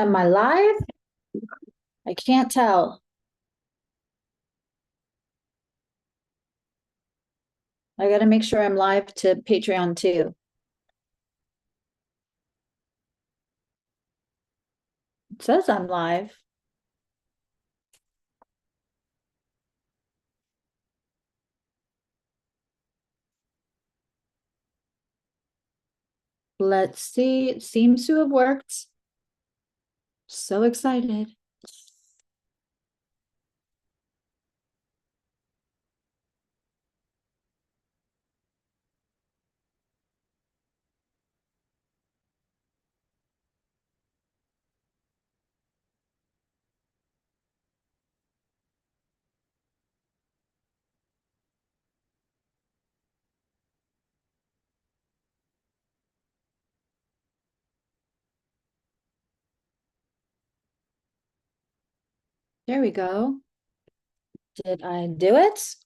Am I live? I can't tell. I got to make sure I'm live to Patreon too. It says I'm live. Let's see. It seems to have worked. So excited. There we go. Did I do it?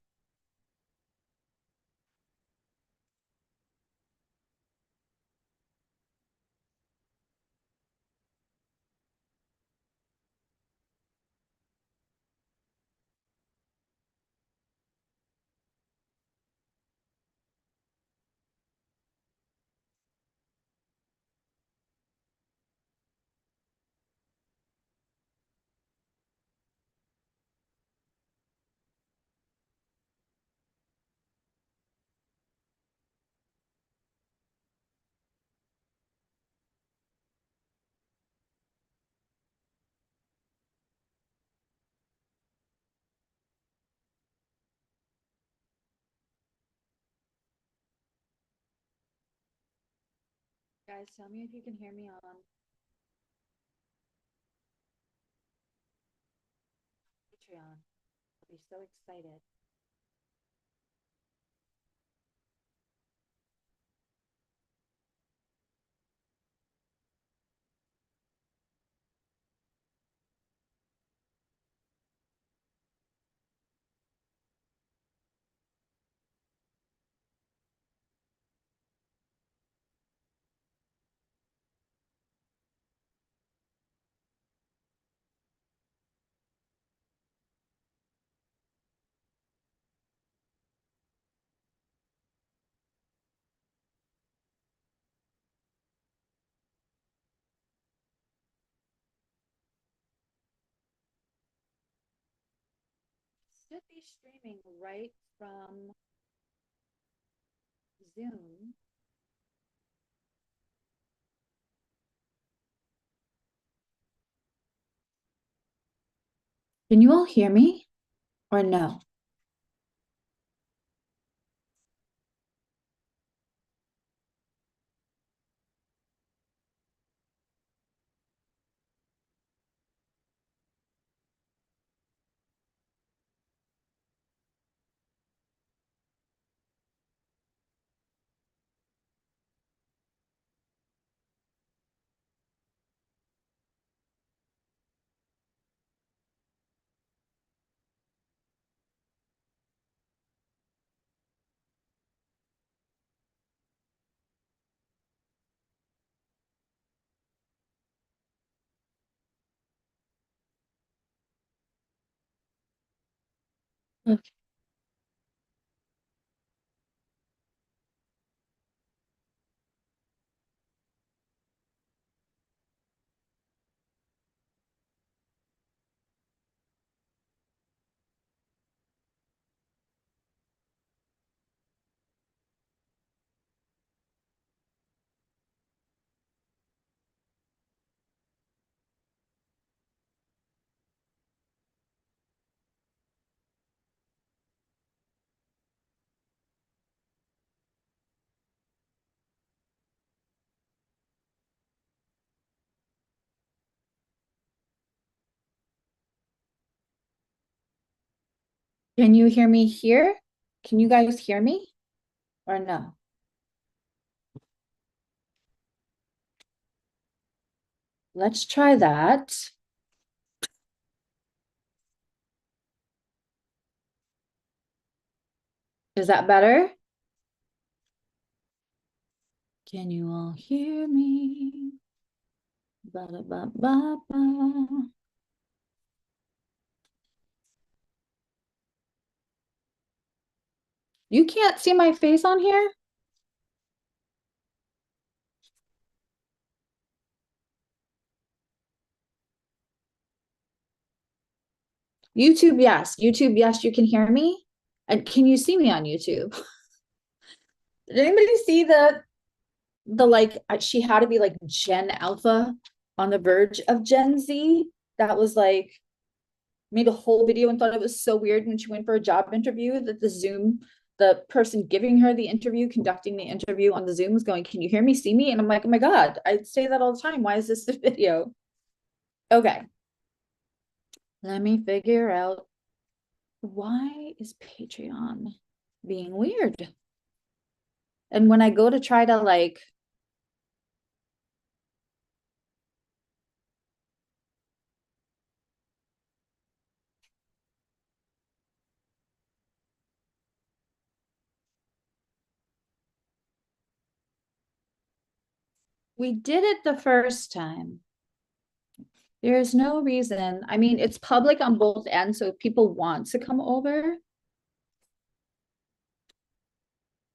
Guys, tell me if you can hear me on Patreon. I'll be so excited. Should be streaming right from Zoom. Can you all hear me or no? Okay. Can you hear me here? Can you guys hear me or no? Let's try that. Is that better? Can you all hear me? Ba -da -ba -ba -ba. You can't see my face on here? YouTube, yes. YouTube, yes, you can hear me. And can you see me on YouTube? Did anybody see the like she had to be like Gen Alpha on the verge of Gen Z? That was like made a whole video and thought it was so weird when she went for a job interview that the person giving her the interview, conducting the interview on the Zoom was going, "Can you hear me, see me?" And I'm like, "Oh my God, I say that all the time. Why is this a video?" Okay, let me figure out why is Patreon being weird. And when I go to try to like, we did it the first time. There's no reason. I mean, it's public on both ends. So if people want to come over,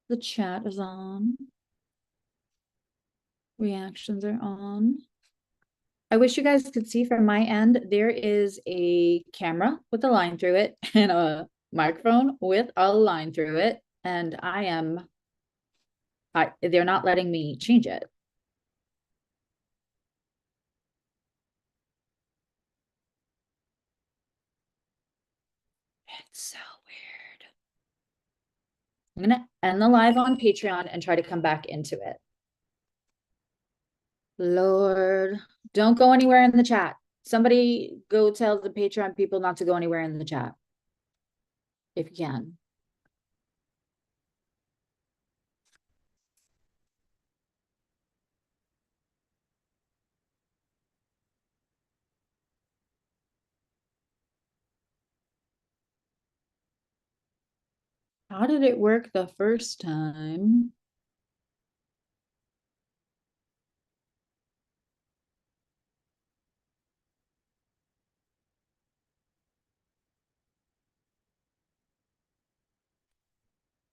the chat is on. Reactions are on. I wish you guys could see from my end, there is a camera with a line through it and a microphone with a line through it. And they're not letting me change it. It's so weird. I'm gonna end the live on Patreon and try to come back into it. Lord, don't go anywhere in the chat. Somebody go tell the Patreon people not to go anywhere in the chat. If you can. How did it work the first time?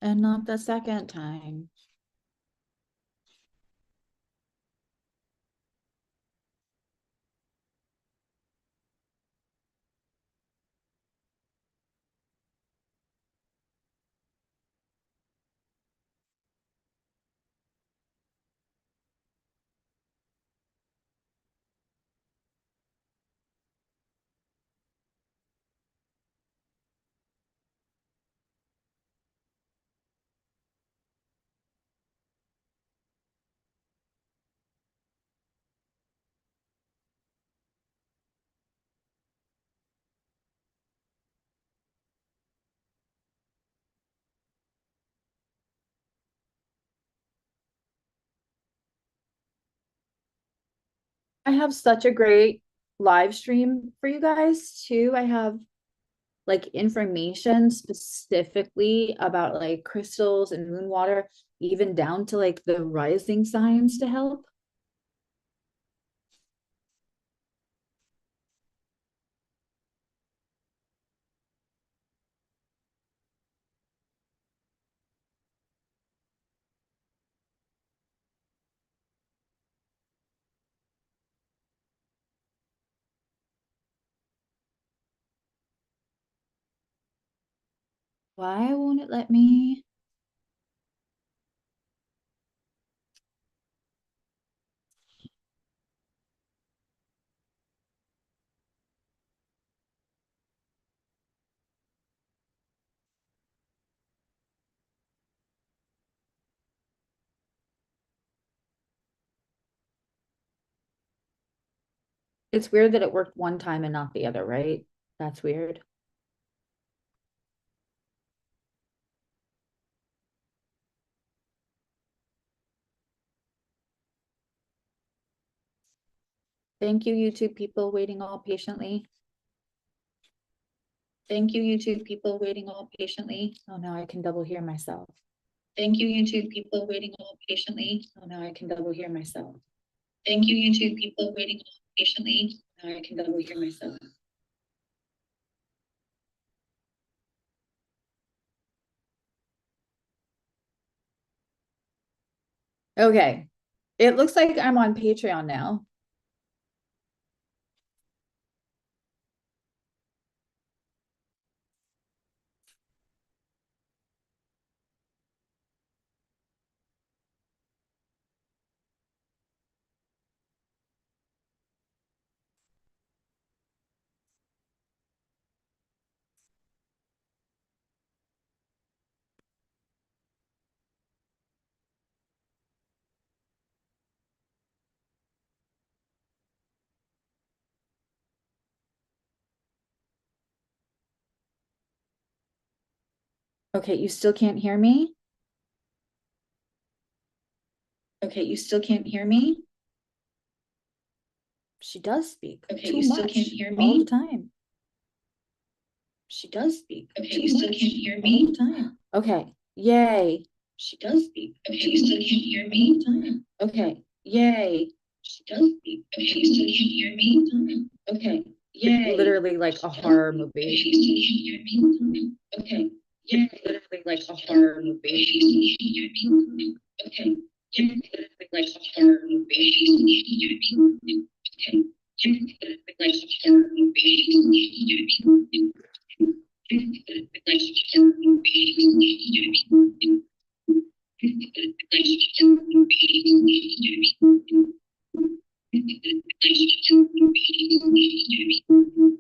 And not the second time? I have such a great live stream for you guys too. I have like information specifically about like crystals and moon water, even down to like the rising signs to help. Why won't it let me? It's weird that it worked one time and not the other, right? That's weird. Thank you, YouTube people waiting all patiently. Thank you, YouTube people waiting all patiently. Oh, now I can double hear myself. Thank you, YouTube people waiting all patiently. Oh, now I can double hear myself. Thank you, YouTube people waiting patiently. Now I can double hear myself. Okay. It looks like I'm on Patreon now. Okay, you still can't hear me? Okay, you still can't hear me? She does speak. Okay, you still can't hear me? All the time. She does speak. Okay, you still can't hear me? All the time. Okay, yay. She does speak. Okay, you still can't hear me? All the time. Okay, yay. She does speak. Okay, you still can't hear me? All the time. Okay, yay. Literally like a horror movie. Okay, you still can't hear me? All the time. Okay, yay. Literally like a horror movie. Okay, you still can't hear me? All the time. Okay, yay. Literally like a horror movie. Okay, you still can't hear me? All the time. Okay, yay. Literally like a horror movie.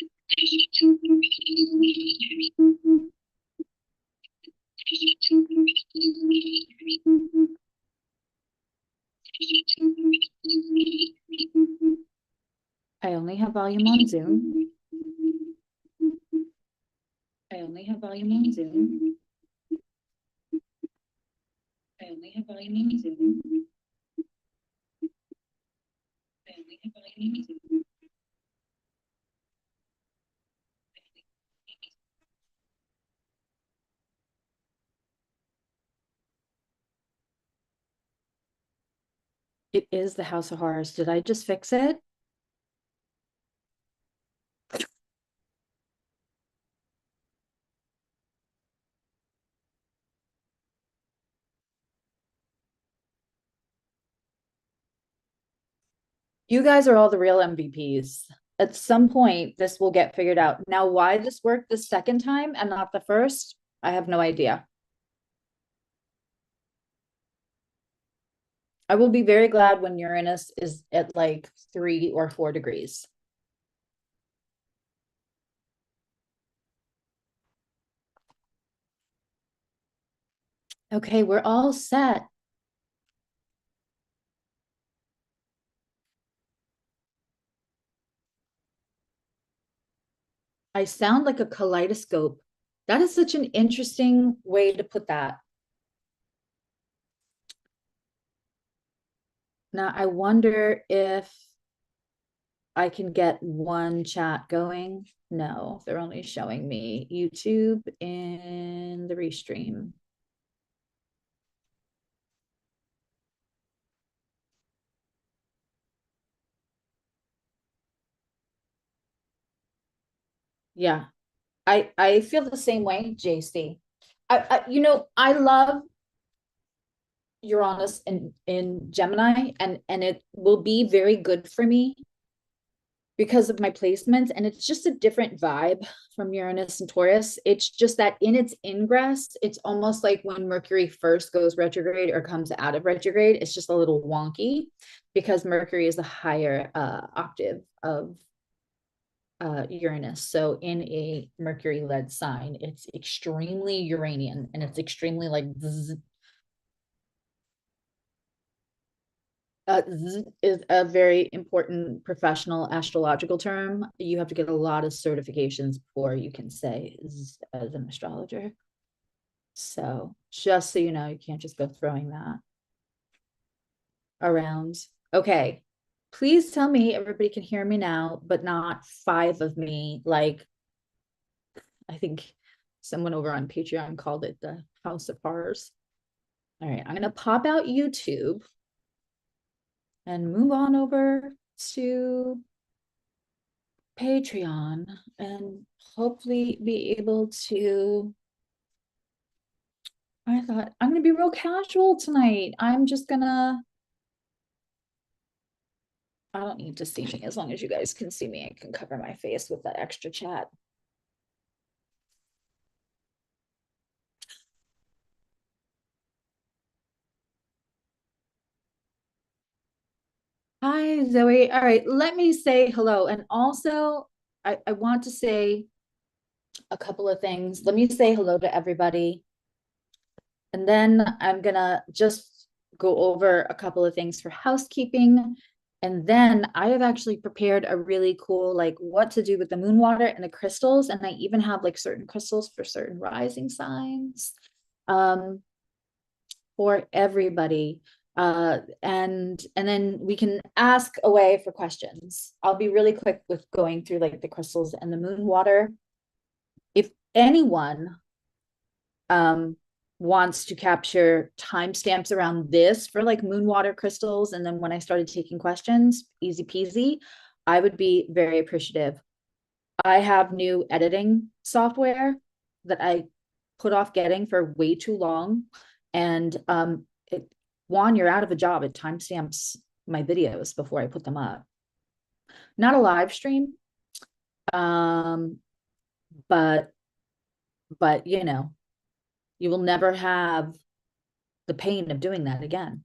Okay, you still can't hear me? All the time. I only have volume on Zoom. I only have volume on Zoom. I only have volume on Zoom. I only have volume on Zoom. It is the House of Horrors. Did I just fix it? You guys are all the real MVPs. At some point, this will get figured out. Now, why this worked the second time and not the first, I have no idea. I will be very glad when Uranus is at like 3 or 4 degrees. Okay, we're all set. I sound like a kaleidoscope. That is such an interesting way to put that. Now, I wonder if I can get one chat going. No, they're only showing me YouTube in the restream. Yeah, I feel the same way, JC. I love Uranus in Gemini, and it will be very good for me because of my placements, and it's just a different vibe from Uranus and Taurus. It's just that in its ingress, it's almost like when Mercury first goes retrograde or comes out of retrograde, it's just a little wonky because Mercury is a higher octave of Uranus. So in a Mercury led sign, it's extremely Uranian and it's extremely like zzz. Zzz is a very important professional astrological term. You have to get a lot of certifications before you can say zzz as an astrologer. So just so you know, you can't just go throwing that around. Okay. Please tell me everybody can hear me now, but not 5 of me. Like, I think someone over on Patreon called it the House of Horrors. All right, I'm going to pop out YouTube. and move on over to Patreon and hopefully be able to. I thought I'm gonna be real casual tonight. I'm just gonna. I don't need to see me. As long as you guys can see me, I can cover my face with that extra chat. Hi, Zoe. All right, let me say hello. And also, I want to say a couple of things. Let me say hello to everybody. And then I'm gonna just go over a couple of things for housekeeping. And then I have actually prepared a really cool, like what to do with the moon water and the crystals. And I even have like certain crystals for certain rising signs for everybody. And then we can ask away for questions. I'll be really quick with going through like the crystals and the moon water. If anyone wants to capture timestamps around this for like moon water crystals, and then when I started taking questions, easy peasy, I would be very appreciative. I have new editing software that I put off getting for way too long. And Juan, you're out of a job. It timestamps my videos before I put them up. Not a live stream, um, but you know, you will never have the pain of doing that again.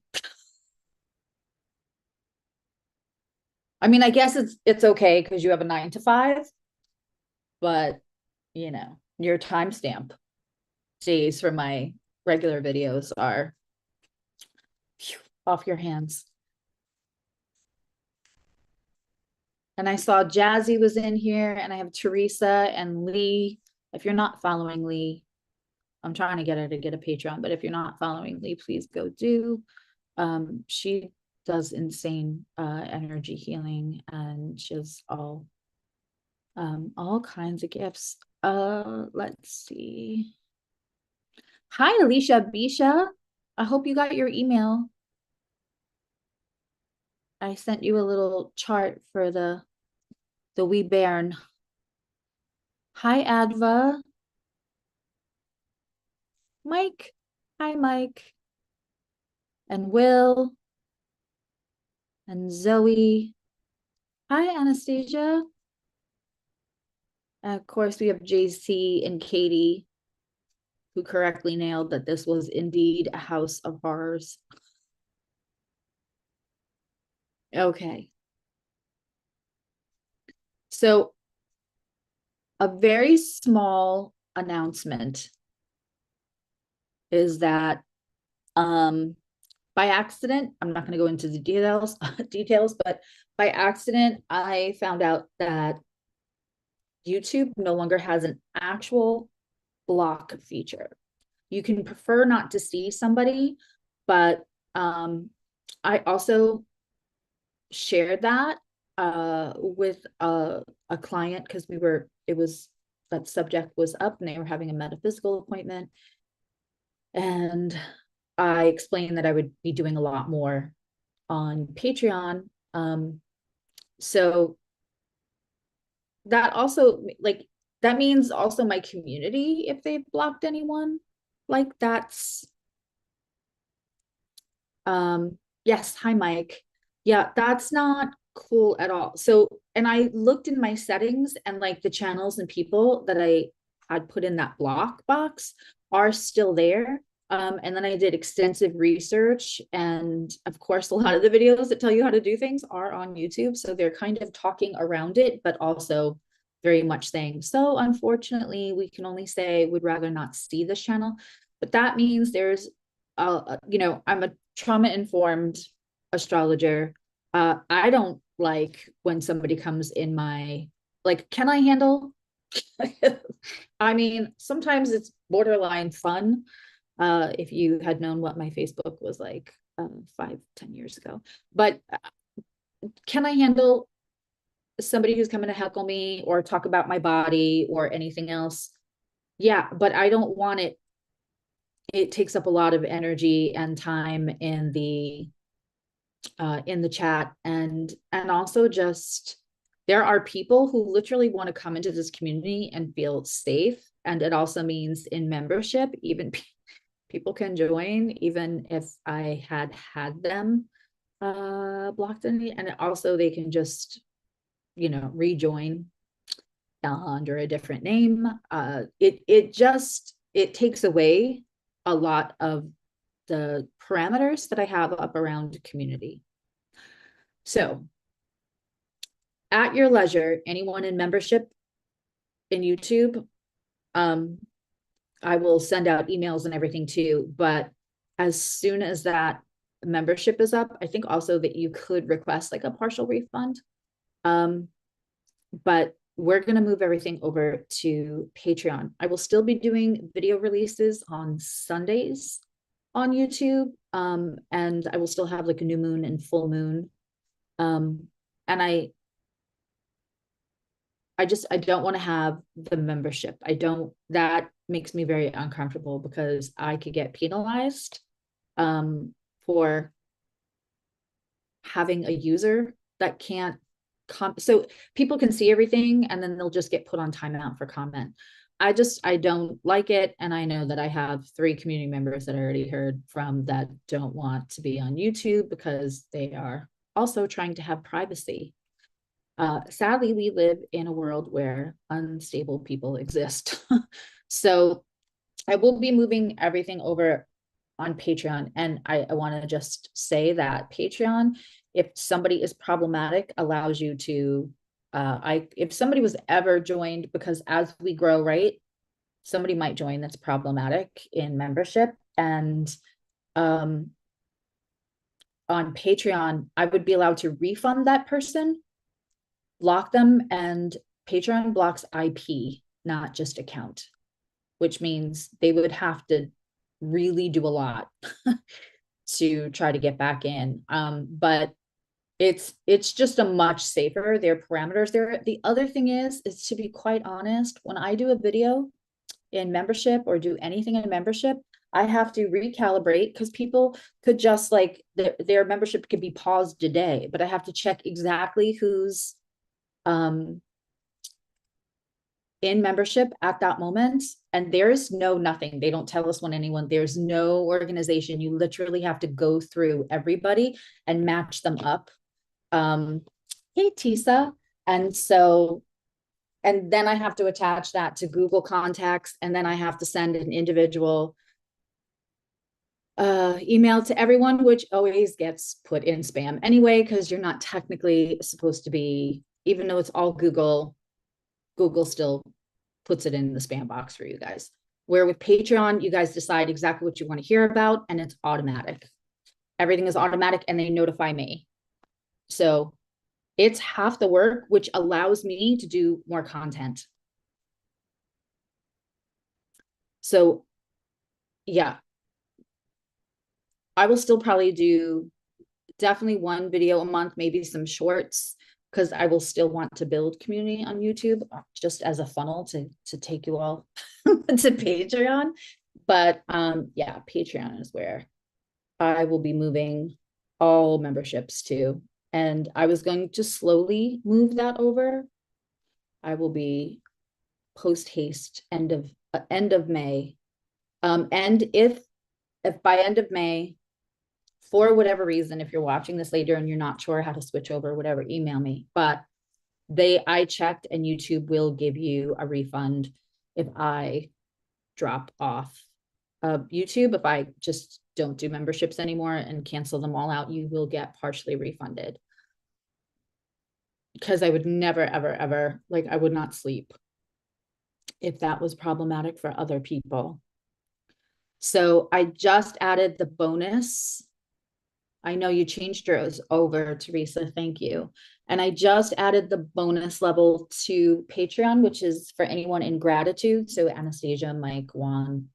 I mean, I guess it's okay because you have a 9 to 5, but you know, your timestamp days for my regular videos are off your hands. And I saw Jazzy was in here, and I have Teresa and Lee. If you're not following Lee, I'm trying to get her to get a Patreon, but if you're not following Lee, please go do. She does insane energy healing, and she has all kinds of gifts. Let's see. Hi, Alicia Bisha. I hope you got your email. I sent you a little chart for the wee bairn. Hi, Adva. Mike. Hi, Mike. And Will. And Zoe. Hi, Anastasia. Of course, we have JC and Katie, who correctly nailed that this was indeed a house of horrors. Okay. So, a very small announcement is that by accident, I'm not going to go into the details, but by accident, I found out that YouTube no longer has an actual block feature. You can prefer not to see somebody, but I also shared that with a client because that subject was up and they were having a metaphysical appointment. And I explained that I would be doing a lot more on Patreon. So that also, like, that means also my community, if they've blocked anyone, like that's, yes, hi, Mike. Yeah, that's not cool at all. So, and I looked in my settings, and like the channels and people that I had put in that block box are still there. And then I did extensive research, and of course, a lot of the videos that tell you how to do things are on YouTube. So they're kind of talking around it, but also very much saying, so unfortunately, we can only say we'd rather not see this channel. But that means there's, I'm a trauma-informed astrologer. I don't like when somebody comes in my, like, can I handle? I mean, sometimes it's borderline fun. If you had known what my Facebook was like 5-10 years ago. But can I handle somebody who's coming to heckle me or talk about my body or anything else? Yeah, but I don't want it. It takes up a lot of energy and time in the in the chat, and also just there are people who literally want to come into this community and feel safe. And it also means in membership, even people can join even if I had them blocked in, and also they can just, you know, rejoin under a different name. It takes away a lot of the parameters that I have up around community. So at your leisure, anyone in membership in YouTube, I will send out emails and everything too. But as soon as that membership is up, I think also that you could request like a partial refund. But we're going to move everything over to Patreon. I will still be doing video releases on Sundays on YouTube. And I will still have like a new moon and full moon. And I don't want to have the membership. That makes me very uncomfortable because I could get penalized for having a user that can't so people can see everything and then they'll just get put on timeout for comment. I don't like it. And I know that I have 3 community members that I already heard from that don't want to be on YouTube because they are also trying to have privacy. Sadly, we live in a world where unstable people exist. So I will be moving everything over on Patreon. And I want to just say that Patreon, if somebody is problematic, allows you to, if somebody was ever joined, because as we grow, right, somebody might join that's problematic in membership. And on Patreon, I would be allowed to refund that person, block them, and Patreon blocks IP, not just account, which means they would have to really do a lot to try to get back in. But it's just a much safer, their parameters there. The other thing is to be quite honest, when I do a video in membership or do anything in membership, I have to recalibrate because people could just like their membership could be paused today, but I have to check exactly who's in membership at that moment. And there's nothing. They don't tell us there's no organization. You literally have to go through everybody and match them up. Hey, Tisa. And then I have to attach that to Google Contacts. And then I have to send an individual email to everyone, which always gets put in spam anyway, because you're not technically supposed to be, even though it's all Google still puts it in the spam box for you guys. Where with Patreon, you guys decide exactly what you want to hear about, and it's automatic. Everything is automatic, and they notify me. So it's half the work, which allows me to do more content. So yeah, I will still probably do definitely 1 video a month, maybe some shorts, because I will still want to build community on YouTube just as a funnel to take you all to Patreon. But yeah, Patreon is where I will be moving all memberships to. And I was going to slowly move that over. I will be post haste end of May. And if by end of May, for whatever reason, if you're watching this later and you're not sure how to switch over, whatever, email me. But I checked, and YouTube will give you a refund if I drop off of YouTube. If I just don't do memberships anymore and cancel them all out, you will get partially refunded. Because I would never, ever, ever, like, I would not sleep if that was problematic for other people. So I just added the bonus. I know you changed yours over, Teresa. Thank you. And I just added the bonus level to Patreon, which is for anyone in gratitude. So Anastasia, Mike, Juan,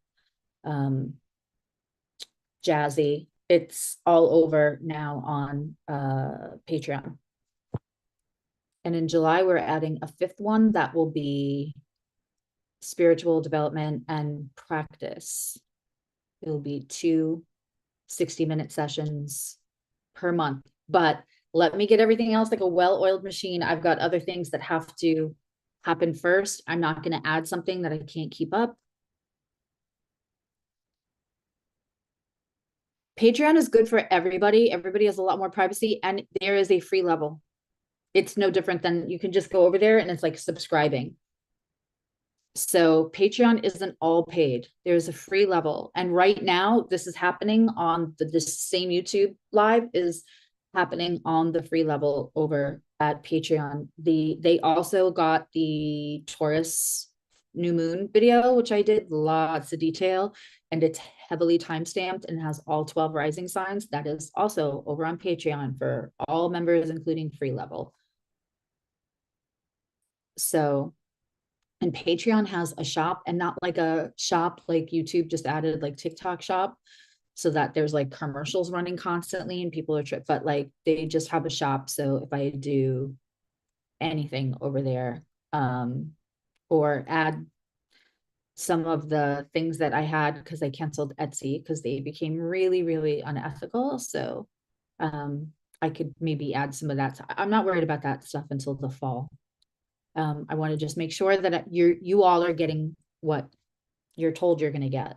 Jazzy, it's all over now on Patreon. And in July, we're adding a 5th one that will be spiritual development and practice. It'll be 2 60-minute sessions per month. but let me get everything else like a well-oiled machine. I've got other things that have to happen first. I'm not going to add something that I can't keep up. Patreon is good for everybody. Everybody has a lot more privacy, and there is a free level. It's no different than you can just go over there and it's like subscribing. So Patreon isn't all paid. There's a free level. And right now, this is happening on the same YouTube live is happening on the free level over at Patreon. They also got the Taurus new moon video, which I did lots of detail, and it's heavily time-stamped and has all 12 rising signs. That is also over on Patreon for all members, including free level. So, and Patreon has a shop, and not like a shop like YouTube just added, like TikTok shop, so that there's like commercials running constantly and people are but like they just have a shop. So if I do anything over there, or add some of the things that I had, because I canceled Etsy because they became really, really unethical. So I could maybe add some of that. I'm not worried about that stuff until the fall. I want to just make sure that you all are getting what you're told you're going to get.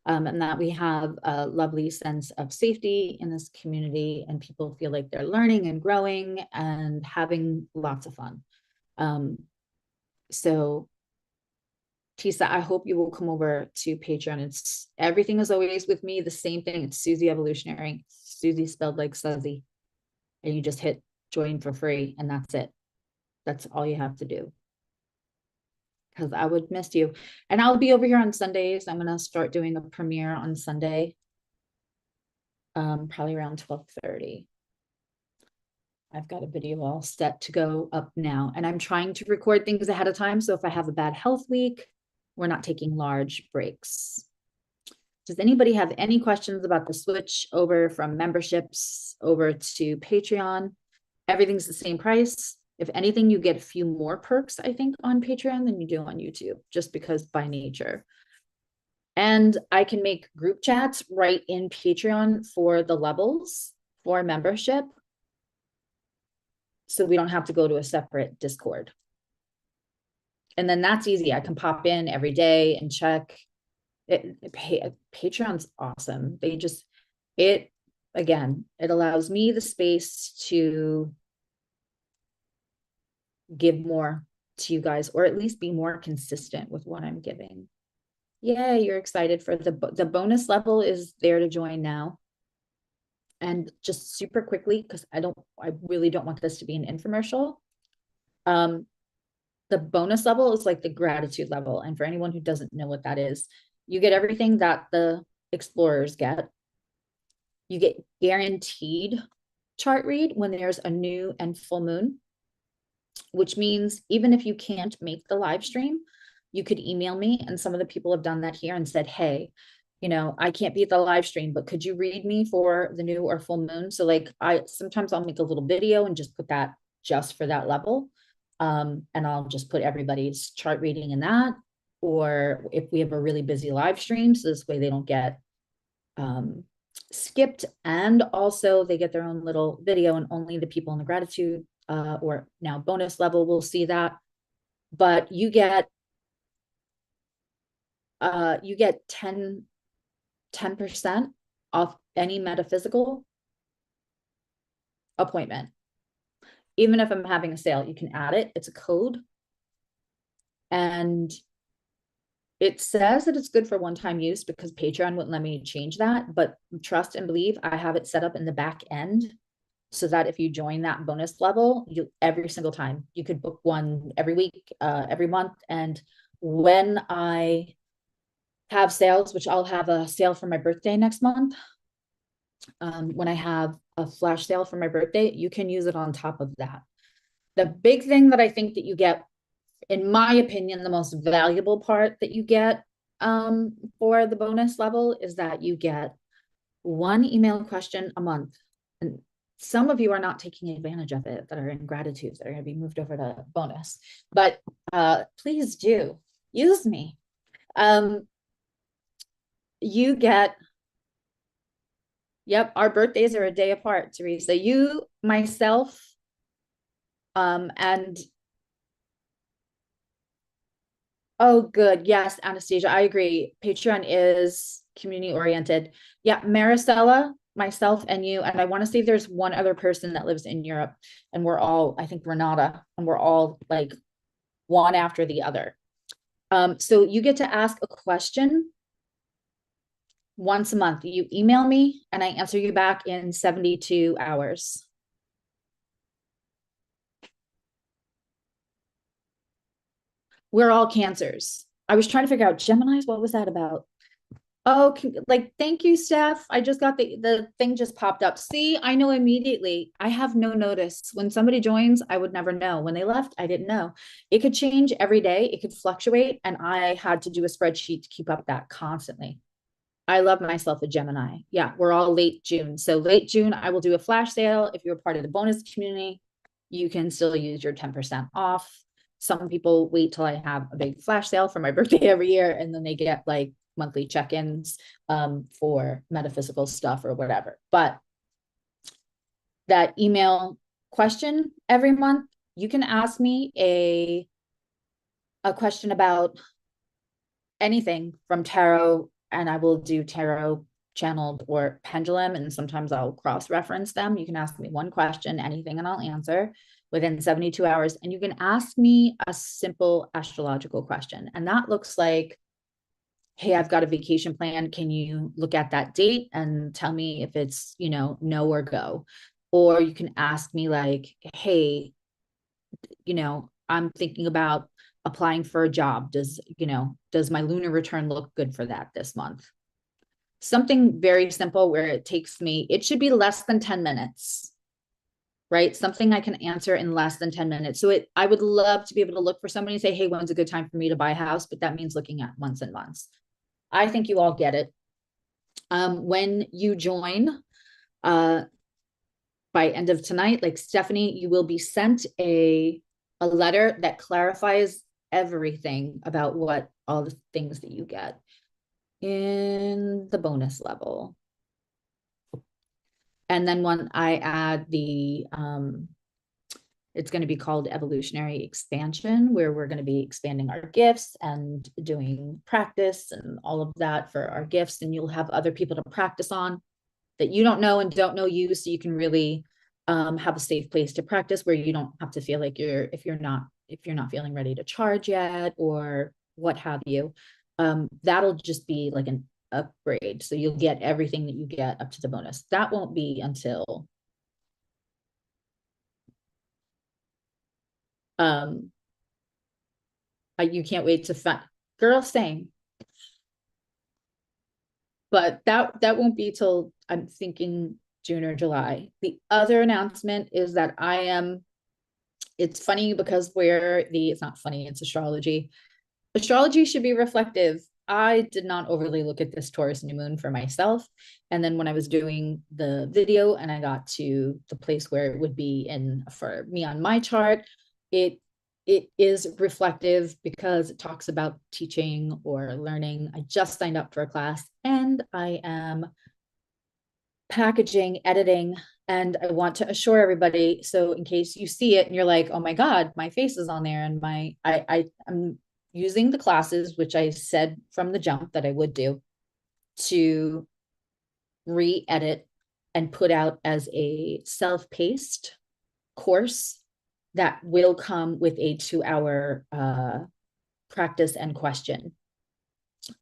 And that we have a lovely sense of safety in this community, and people feel like they're learning and growing and having lots of fun. So Tisa, I hope you will come over to Patreon. It's everything is always with me, the same thing. It's Susie Evolutionary. Susie spelled like Suzy. And you just hit join for free, and that's it. That's all you have to do. Because I would miss you. And I'll be over here on Sundays. I'm going to start doing a premiere on Sunday, probably around 12:30. I've got a video all set to go up now, and I'm trying to record things ahead of time. So if I have a bad health week, we're not taking large breaks. Does anybody have any questions about the switch over from memberships over to Patreon? Everything's the same price. If anything, you get a few more perks, I think, on Patreon than you do on YouTube, just because by nature. And I can make group chats right in Patreon for the levels for membership, so we don't have to go to a separate Discord. And then that's easy. I can pop in every day and check. Patreon's awesome. Again, it allows me the space to give more to you guys, or at least be more consistent with what I'm giving. Yeah, you're excited for the bonus level is there to join now. And just super quickly, because I really don't want this to be an infomercial. The bonus level is like the gratitude level. And for anyone who doesn't know what that is, you get everything that the explorers get. You get guaranteed chart read when there's a new and full moon, which means even if you can't make the live stream, you could email me. And some of the people have done that here and said, hey, I can't be at the live stream, but could you read me for the new or full moon? So like sometimes I'll make a little video and just put that just for that level. And I'll just put everybody's chart reading in that. Or if we have a really busy live stream, so this way they don't get skipped, and also they get their own little video, and only the people in the gratitude or now bonus level will see that. But you get 10% off any metaphysical appointment. Even if I'm having a sale, you can add it. It's a code. And it says that it's good for one-time use because Patreon wouldn't let me change that. But trust and believe, I have it set up in the back end so that if you join that bonus level, every single time you could book one every week, every month. And when I have sales, which I'll have a sale for my birthday next month, when I have a flash sale for my birthday, you can use it on top of that. The big thing that I think that you get, in my opinion, the most valuable part that you get for the bonus level is that you get one email question a month. And some of you are not taking advantage of it that are in gratitude, that are going to be moved over to bonus. But please do use me. You get Yep, our birthdays are a day apart, Teresa. You, myself, and oh, good. Yes, Anastasia, I agree. Patreon is community oriented. Yeah, Maricela, myself, and you. And I want to say there's one other person that lives in Europe, and we're all, I think, Renata, and we're all like one after the other. So you get to ask a question once a month. You email me, and I answer you back in 72 hours. We're all cancers. I was trying to figure out Geminis. What was that about? Oh, like, thank you, Steph. I just got the thing just popped up. See, I know immediately. I have no notice. When somebody joins, I would never know. When they left, I didn't know. It could change every day. It could fluctuate. And I had to do a spreadsheet to keep up that constantly. I love myself a Gemini. Yeah, we're all late June. So late June, I will do a flash sale. If you're part of the bonus community, you can still use your 10% off. Some people wait till I have a big flash sale for my birthday every year, and then they get like monthly check-ins for metaphysical stuff or whatever. But that email question every month, you can ask me a question about anything from tarot, and I will do tarot channeled or pendulum, and sometimes I'll cross-reference them. You can ask me one question, anything, and I'll answer within 72 hours. And you can ask me a simple astrological question. And that looks like, hey, I've got a vacation plan. Can you look at that date and tell me if it's, no or go? Or you can ask me like, hey, I'm thinking about applying for a job. Does my lunar return look good for that this month? Something very simple where it should be less than 10 minutes, right? Something I can answer in less than 10 minutes. So I would love to be able to look for somebody and say, hey, when's a good time for me to buy a house? But that means looking at months and months. I think you all get it. When you join, by end of tonight, like Stephanie, you will be sent a letter that clarifies everything about what all the things that you get in the bonus level. And then when I add it's going to be called evolutionary expansion, where we're going to be expanding our gifts and doing practice and all of that for our gifts. And you'll have other people to practice on that you don't know and don't know you. So you can really have a safe place to practice where you don't have to feel like if you're not feeling ready to charge yet or what have you. That'll just be like an upgrade. So you'll get everything that you get up to the bonus. That won't be until you can't wait to find girl same. But that won't be till I'm thinking June or July. The other announcement is that it's funny because it's not funny, it's astrology. Astrology should be reflective. I did not overly look at this Taurus new moon for myself. And then when I was doing the video and I got to the place where it would be for me on my chart, it is reflective because it talks about teaching or learning. I just signed up for a class and I am packaging, editing, and I want to assure everybody. So in case you see it and you're like, oh my God, my face is on there, and I'm using the classes, which I said from the jump that I would do, to re-edit and put out as a self-paced course that will come with a 2-hour practice and question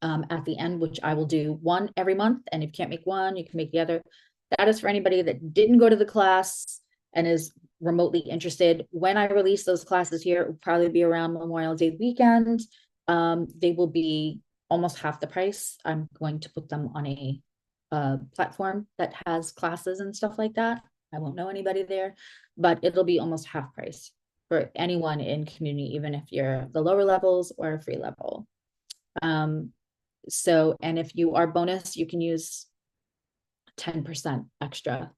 at the end, which I will do one every month. And if you can't make one, you can make the other. That is for anybody that didn't go to the class and is remotely interested. When I release those classes here, it will probably be around Memorial Day weekend. They will be almost half the price. I'm going to put them on a platform that has classes and stuff like that. I won't know anybody there, but it'll be almost half price for anyone in community, even if you're the lower levels or free level. And if you are bonus, you can use 10% extra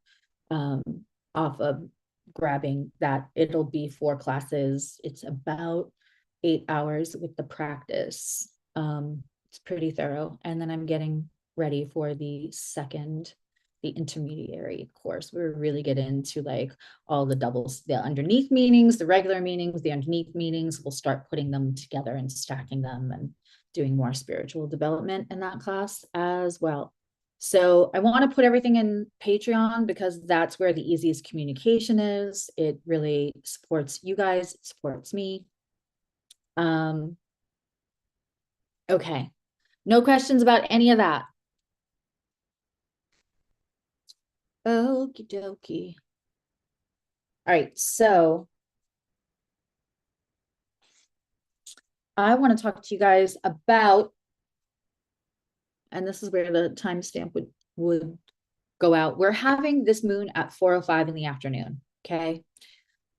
off of grabbing that. It'll be 4 classes. It's about 8 hours with the practice. It's pretty thorough. And then I'm getting ready for the the intermediary course. We really get into like all the doubles, the underneath meanings, the regular meanings, the underneath meanings. We'll start putting them together and stacking them and doing more spiritual development in that class as well. So I want to put everything in Patreon because that's where the easiest communication is. It really supports you guys, it supports me. Okay. No questions about any of that. Okie dokie. All right, so I want to talk to you guys about, and this is where the timestamp would go out. We're having this moon at 4:05 in the afternoon. Okay.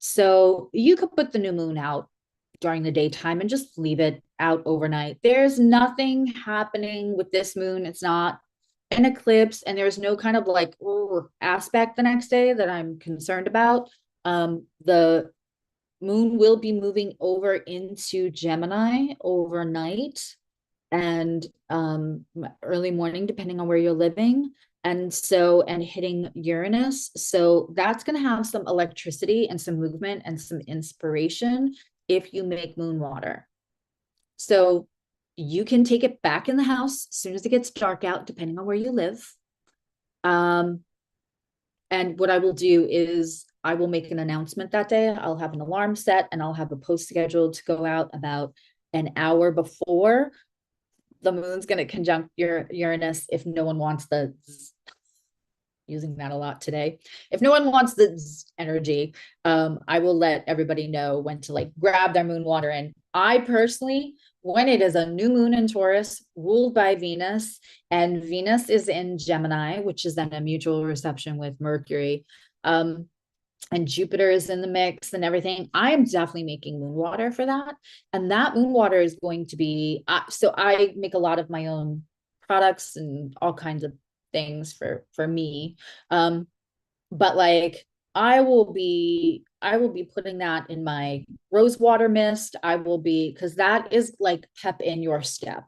So you could put the new moon out during the daytime and just leave it out overnight. There's nothing happening with this moon. It's not an eclipse, and there's no kind of like aspect the next day that I'm concerned about. The moon will be moving over into Gemini overnight and early morning, depending on where you're living. And hitting Uranus. So that's going to have some electricity and some movement and some inspiration if you make moon water. So you can take it back in the house as soon as it gets dark out, depending on where you live. And what I will do is I will make an announcement that day. I'll have an alarm set and I'll have a post scheduled to go out about an hour before the moon's going to conjunct Uranus. If no one wants the, using that a lot today, if no one wants the energy, I will let everybody know when to like grab their moon water. And I personally, when it is a new moon in Taurus ruled by Venus, and Venus is in Gemini, which is then a mutual reception with Mercury, and Jupiter is in the mix and everything, I am definitely making moon water for that. And that moon water is going to be, so I make a lot of my own products and all kinds of things for me. But like I will be putting that in my rose water mist. I will be, because that is like pep in your step.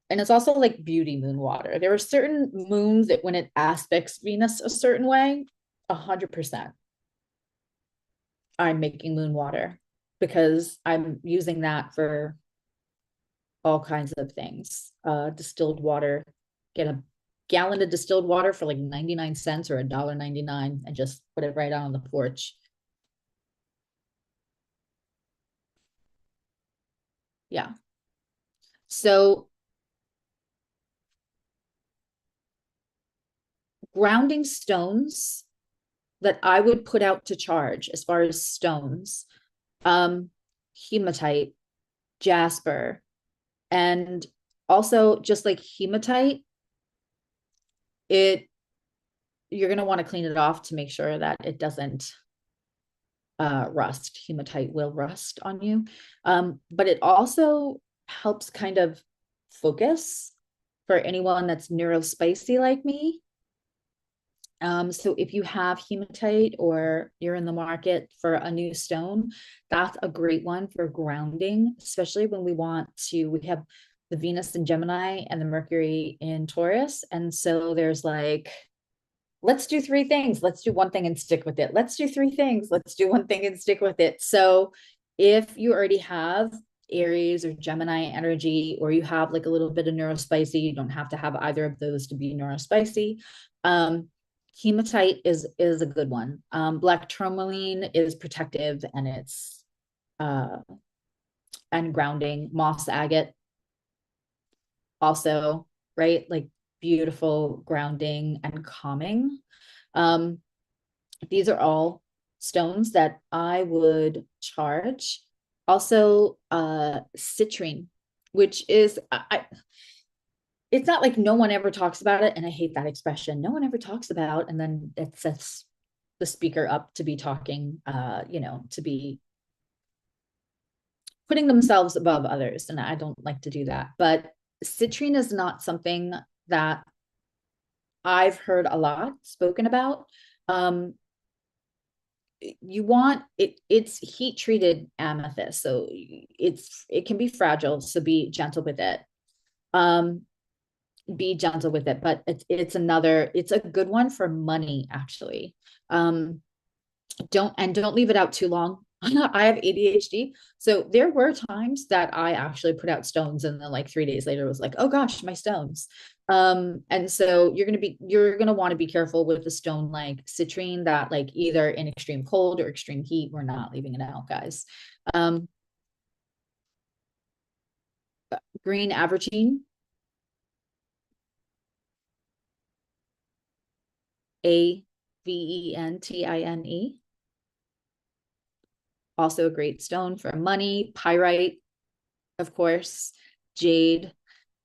And it's also like beauty moon water. There are certain moons that when it aspects Venus a certain way, 100%, I'm making moon water because I'm using that for all kinds of things. Distilled water, get a gallon of distilled water for like 99 cents or $1.99 and just put it right out on the porch. Yeah. So grounding stones that I would put out to charge as far as stones, hematite, jasper, and also just like hematite, you're going to want to clean it off to make sure that it doesn't rust. Hematite will rust on you. But it also helps kind of focus for anyone that's neurospicy like me. So if you have hematite or you're in the market for a new stone, that's a great one for grounding, especially when we have the Venus in Gemini and the Mercury in Taurus. And so there's like, let's do three things. Let's do one thing and stick with it. Let's do three things. Let's do one thing and stick with it. So if you already have Aries or Gemini energy, or you have like a little bit of neurospicy, you don't have to have either of those to be neurospicy. Hematite is a good one. Black tourmaline is protective and it's and grounding. Moss agate also, right? Like beautiful grounding and calming. These are all stones that I would charge. Also, citrine, which is it's not like no one ever talks about it, and I hate that expression. No one ever talks about, and then it sets the speaker up to be talking, to be putting themselves above others, and I don't like to do that. But citrine is not something that I've heard a lot spoken about. You want it's heat treated amethyst, so it can be fragile, so be gentle with it. be gentle with it, but it's a good one for money, actually. Don't leave it out too long. I have ADHD. So there were times that I actually put out stones and then like 3 days later was like, oh gosh, my stones. And so you're gonna want to be careful with the stone like citrine that like either in extreme cold or extreme heat, we're not leaving it out, guys. Um, green averagine, Aventine. Also a great stone for money. Pyrite, of course, jade.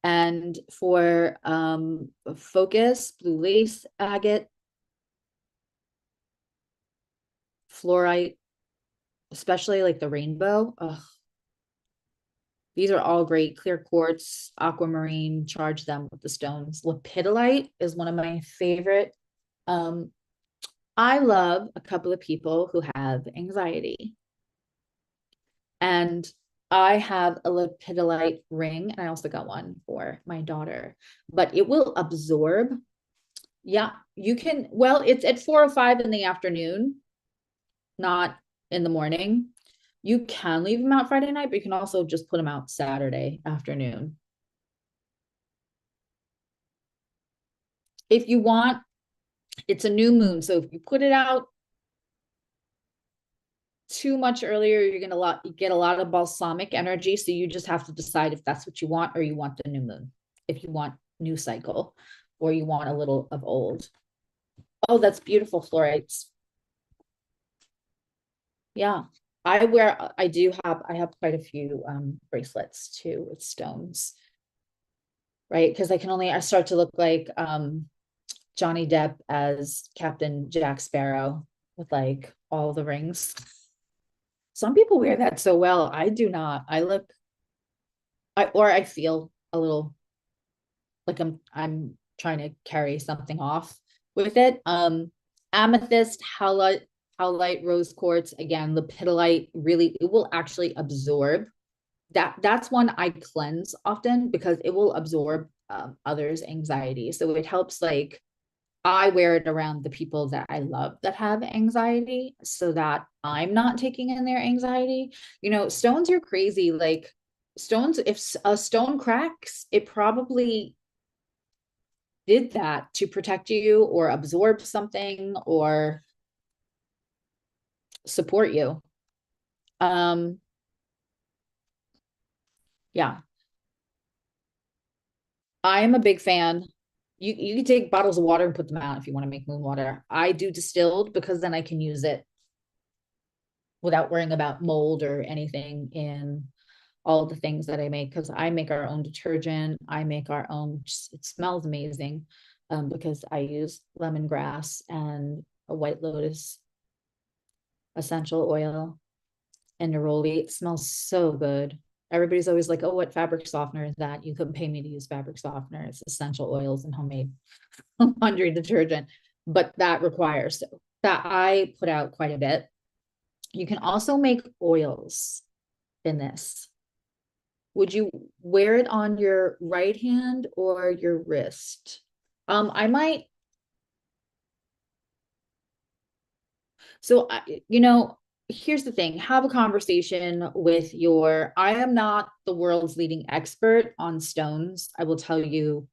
And for focus, blue lace, agate, fluorite, especially like the rainbow. Ugh. These are all great. Clear quartz, aquamarine, charge them with the stones. Lepidolite is one of my favorite. Um, I love a couple of people who have anxiety. And I have a lepidolite ring, and I also got one for my daughter, but it will absorb. Yeah, you can. Well, it's at 4:05 in the afternoon, not in the morning. You can leave them out Friday night, but you can also just put them out Saturday afternoon. If you want, it's a new moon. So if you put it out too much earlier, you're gonna get a lot of balsamic energy. So you just have to decide if that's what you want or you want the new moon. If you want new cycle or you want a little of old. Oh, that's beautiful florites. Yeah. I have quite a few bracelets too with stones. Right. Because I start to look like Johnny Depp as Captain Jack Sparrow with like all the rings. Some people wear that so well. I do not. I feel a little like I'm trying to carry something off with it. Amethyst, howlite, rose quartz, again, lepidolite, really, it will actually absorb. That's one I cleanse often because it will absorb others' anxiety. So it helps like I wear it around the people that I love that have anxiety so that I'm not taking in their anxiety. Stones are crazy. Like stones, if a stone cracks, it probably did that to protect you or absorb something or support you. Um, yeah, I am a big fan. You can take bottles of water and put them out if you want to make moon water. I do distilled because then I can use it without worrying about mold or anything in all the things that I make because I make our own detergent. I make our own, it smells amazing because I use lemongrass and a white lotus essential oil and neroli. It smells so good. Everybody's always like, oh, what fabric softener is that? You couldn't pay me to use fabric softener. It's essential oils and homemade laundry detergent. But that requires that I put out quite a bit. You can also make oils in this. Would you wear it on your right hand or your wrist? I might. So, here's the thing, have a conversation with I am not the world's leading expert on stones. I will tell you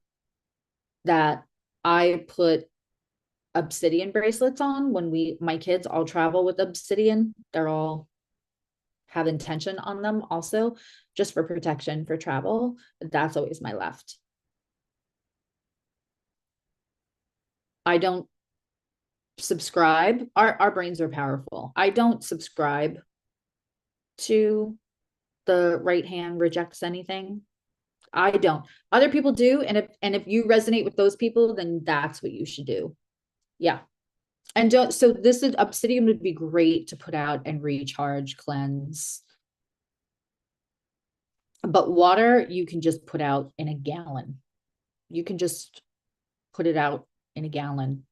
that I put obsidian bracelets on when my kids all travel with obsidian. They're all have intention on them also, just for protection for travel. That's always my left. I don't subscribe. Our brains are powerful. I don't subscribe to the right hand rejects anything. I don't. Other people do, and if you resonate with those people, then that's what you should do. Yeah. And don't so this is obsidian would be great to put out and recharge, cleanse. But water you can just put out in a gallon. You can just put it out in a gallon.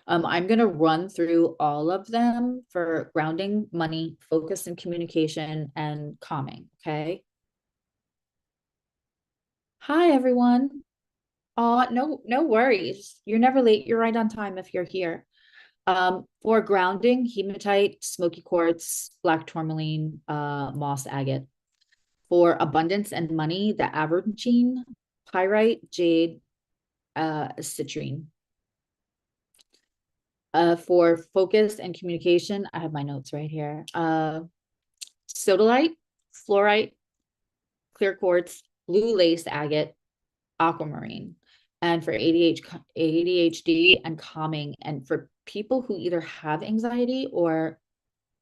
I'm going to run through all of them for grounding, money, focus and communication, and calming. Okay. Hi, everyone. No worries. You're never late. You're right on time if you're here. For grounding, hematite, smoky quartz, black tourmaline, moss agate. For abundance and money, the averagine, pyrite, jade, citrine. For focus and communication, I have my notes right here. Sodalite, fluorite, clear quartz, blue lace agate, aquamarine. And for ADHD and calming, and for people who either have anxiety or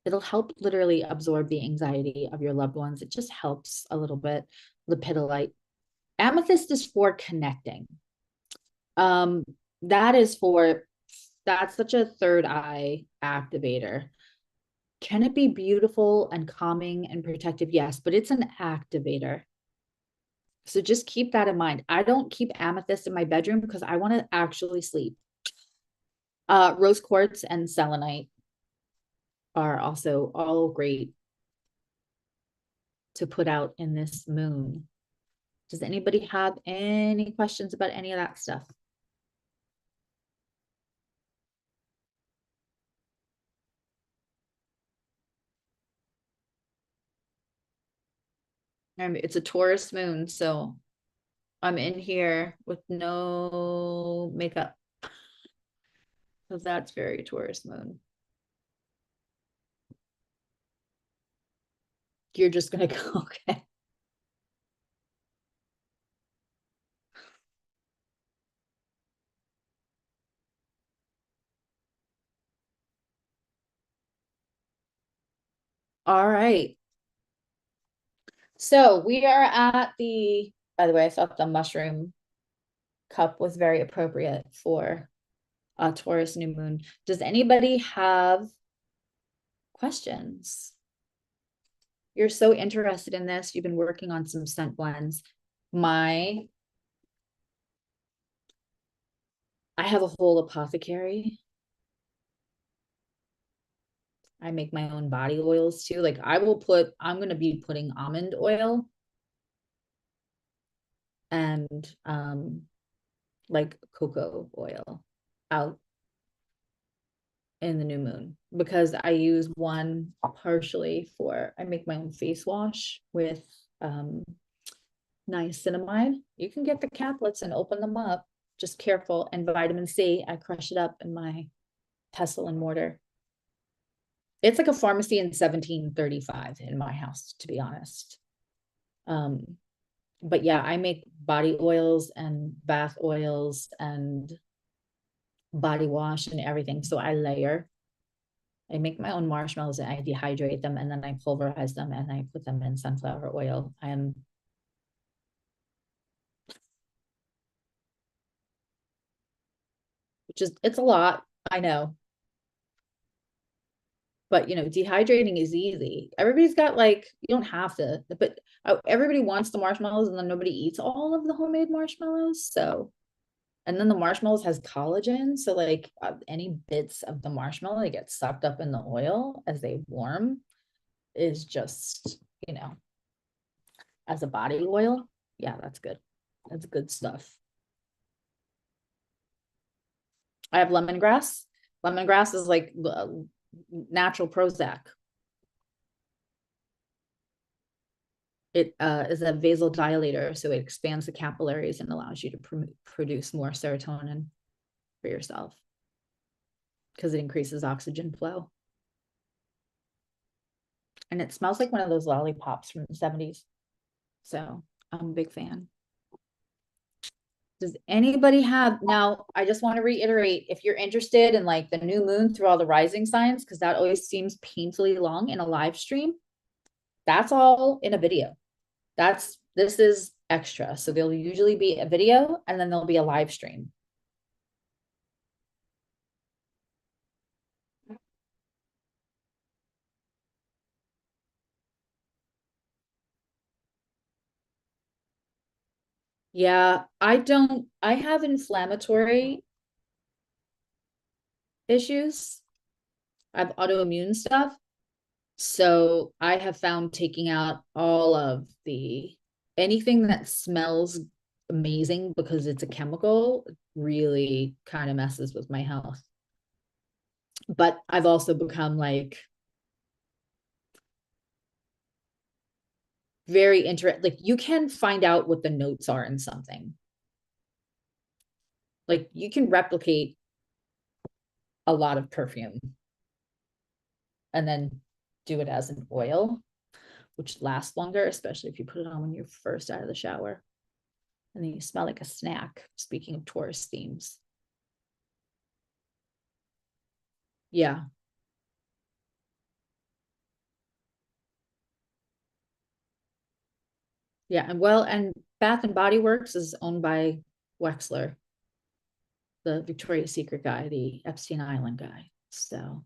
it'll help literally absorb the anxiety of your loved ones. It just helps a little bit. Lepidolite. Amethyst is for connecting. Um, that is for, that's such a third eye activator. Can it be beautiful and calming and protective? Yes, but it's an activator. So just keep that in mind. I don't keep amethyst in my bedroom because I want to actually sleep. Rose quartz and selenite are also all great to put out in this moon. Does anybody have any questions about any of that stuff? It's a Taurus moon, so I'm in here with no makeup. So that's very Taurus moon. You're just gonna go, okay. All right. So we are at the, by the way, I thought the mushroom cup was very appropriate for a Taurus new moon. Does anybody have questions? You're so interested in this. You've been working on some scent blends. I have a whole apothecary. I make my own body oils too. Like I'm going to be putting almond oil and like cocoa oil out in the new moon because I use one partially for, I make my own face wash with niacinamide. You can get the caplets and open them up. Just careful. And vitamin C, I crush it up in my pestle and mortar. It's like a pharmacy in 1735 in my house, to be honest. But yeah, I make body oils and bath oils and body wash and everything. So I layer. I make my own marshmallows and I dehydrate them and then I pulverize them and I put them in sunflower oil. It's a lot, I know. But dehydrating is easy. Everybody's got like, you don't have to, but everybody wants the marshmallows and then nobody eats all of the homemade marshmallows. So, and then the marshmallows has collagen. So like any bits of the marshmallow that get sucked up in the oil as they warm is just, as a body oil. Yeah, that's good. That's good stuff. I have lemongrass. Lemongrass is like natural Prozac. It is a vasodilator, so it expands the capillaries and allows you to produce more serotonin for yourself because it increases oxygen flow. And it smells like one of those lollipops from the 70s. So I'm a big fan. Does anybody have, now I just want to reiterate, if you're interested in like the new moon through all the rising signs, because that always seems painfully long in a live stream, that's all in a video. This is extra. So there'll usually be a video and then there'll be a live stream. Yeah, I have inflammatory issues. I have autoimmune stuff. So I have found taking out all of anything that smells amazing because it's a chemical, really kind of messes with my health. But I've also become like very interested. Like you can find out what the notes are in something. Like you can replicate a lot of perfume and then do it as an oil, which lasts longer, especially if you put it on when you're first out of the shower. And then you smell like a snack. Speaking of Taurus themes. Yeah. Yeah. And well, and Bath and Body Works is owned by Wexler, the Victoria's Secret guy, the Epstein Island guy. So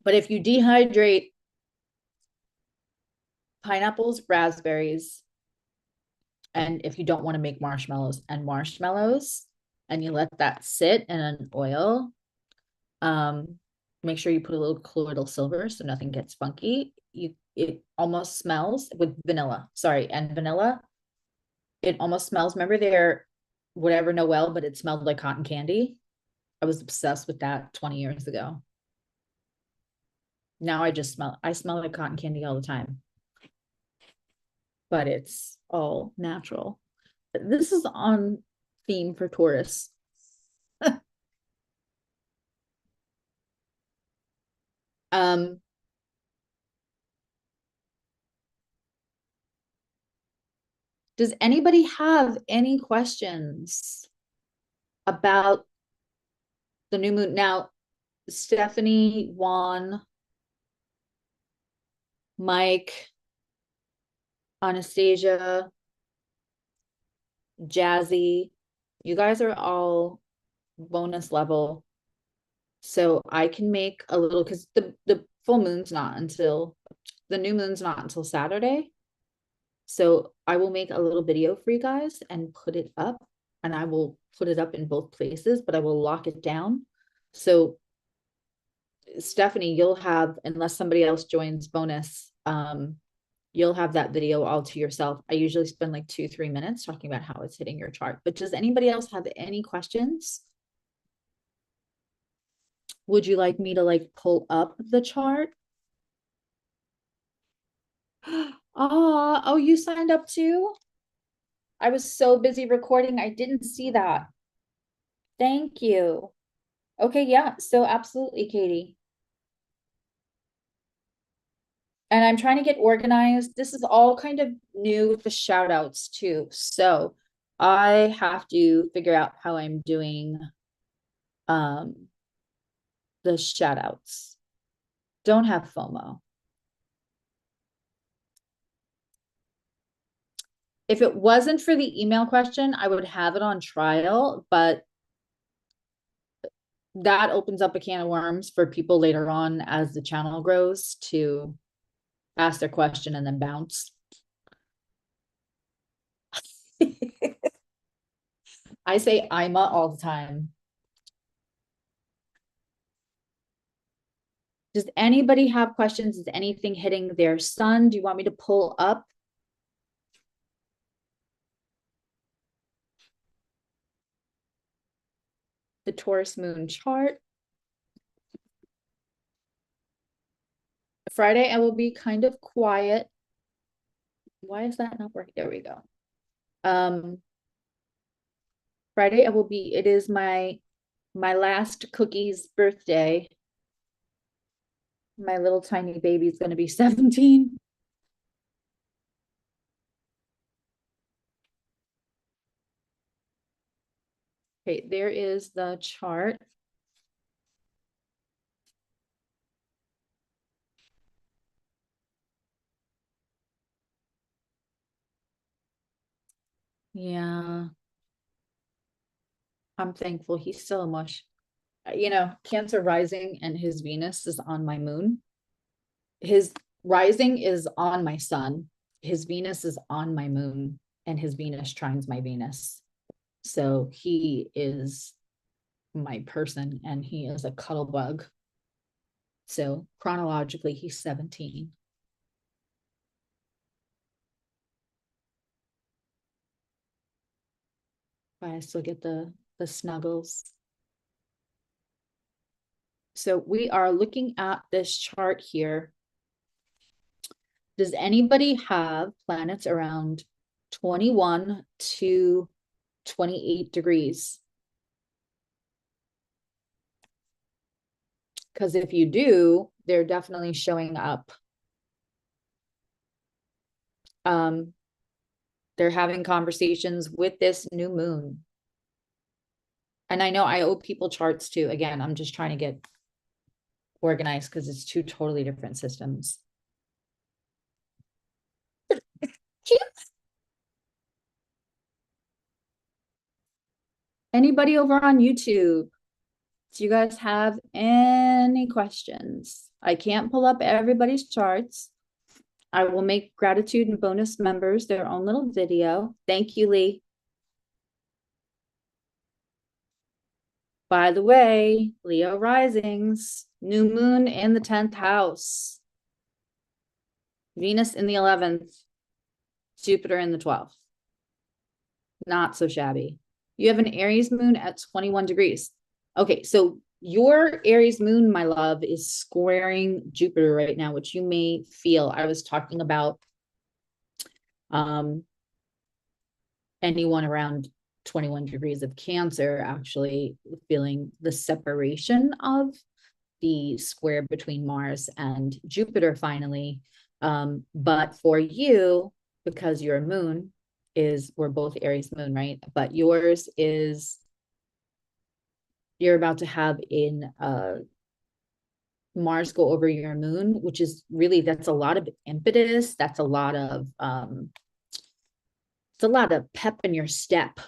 but if you dehydrate pineapples, raspberries, and if you don't want to make marshmallows, and you let that sit in an oil, make sure you put a little colloidal silver so nothing gets funky. It almost smells with vanilla. Sorry, and vanilla. It almost smells. Remember their whatever Noel, but it smelled like cotton candy. I was obsessed with that 20 years ago. Now I smell like cotton candy all the time, but it's all natural. This is on theme for Taurus. um, does anybody have any questions about the new moon? Now, Stephanie, Juan, Mike, Anastasia, Jazzy, you guys are all bonus level. So I can make a little, because the full moon's not until, the new moon's not until Saturday. So I will make a little video for you guys and put it up, and I will put it up in both places, but I will lock it down. So Stephanie, you'll have, unless somebody else joins bonus, you'll have that video all to yourself. I usually spend like 2-3 minutes talking about how it's hitting your chart. But does anybody else have any questions? Would you like me to like pull up the chart? Oh, you signed up too? I was so busy recording, I didn't see that. Thank you. Okay, yeah, so absolutely, Katie. And I'm trying to get organized. This is all kind of new with the shout outs too. So I have to figure out how I'm doing um the shout outs. Don't have FOMO. If it wasn't for the email question, I would have it on trial, but that opens up a can of worms for people later on as the channel grows to ask their question and then bounce. I say Ima all the time. Does anybody have questions? Is anything hitting their sun? Do you want me to pull up? The Taurus moon chart. Friday, I will be kind of quiet. Why is that not working? There we go. Friday, it is my last cookie's birthday. My little tiny baby is going to be 17. Okay, there is the chart. Yeah. I'm thankful he's still a mush. You know, Cancer rising and his Venus is on my moon. His rising is on my sun. His Venus is on my moon, and his Venus trines my Venus. So he is my person, and he is a cuddle bug. So chronologically, he's 17. I still get the snuggles. So we are looking at this chart here. Does anybody have planets around 21 to 28 degrees? Because if you do, they're definitely showing up. They're having conversations with this new moon. And I know I owe people charts too. Again, I'm just trying to get organized because it's two totally different systems. Anybody over on YouTube? Do you guys have any questions? I can't pull up everybody's charts. I will make gratitude and bonus members their own little video. Thank you, Lee. By the way, Leo risings, new moon in the 10th house, Venus in the 11th, Jupiter in the 12th. Not so shabby. You have an Aries moon at 21 degrees. Okay, so your Aries moon, my love, is squaring Jupiter right now, which you may feel. I was talking about anyone around 21 degrees of Cancer actually feeling the separation of the square between Mars and Jupiter finally. But for you, because your moon is, we're both Aries moon, right? But yours is, you're about to have in Mars go over your moon, which is really, that's a lot of impetus. That's a lot of, it's a lot of pep in your step.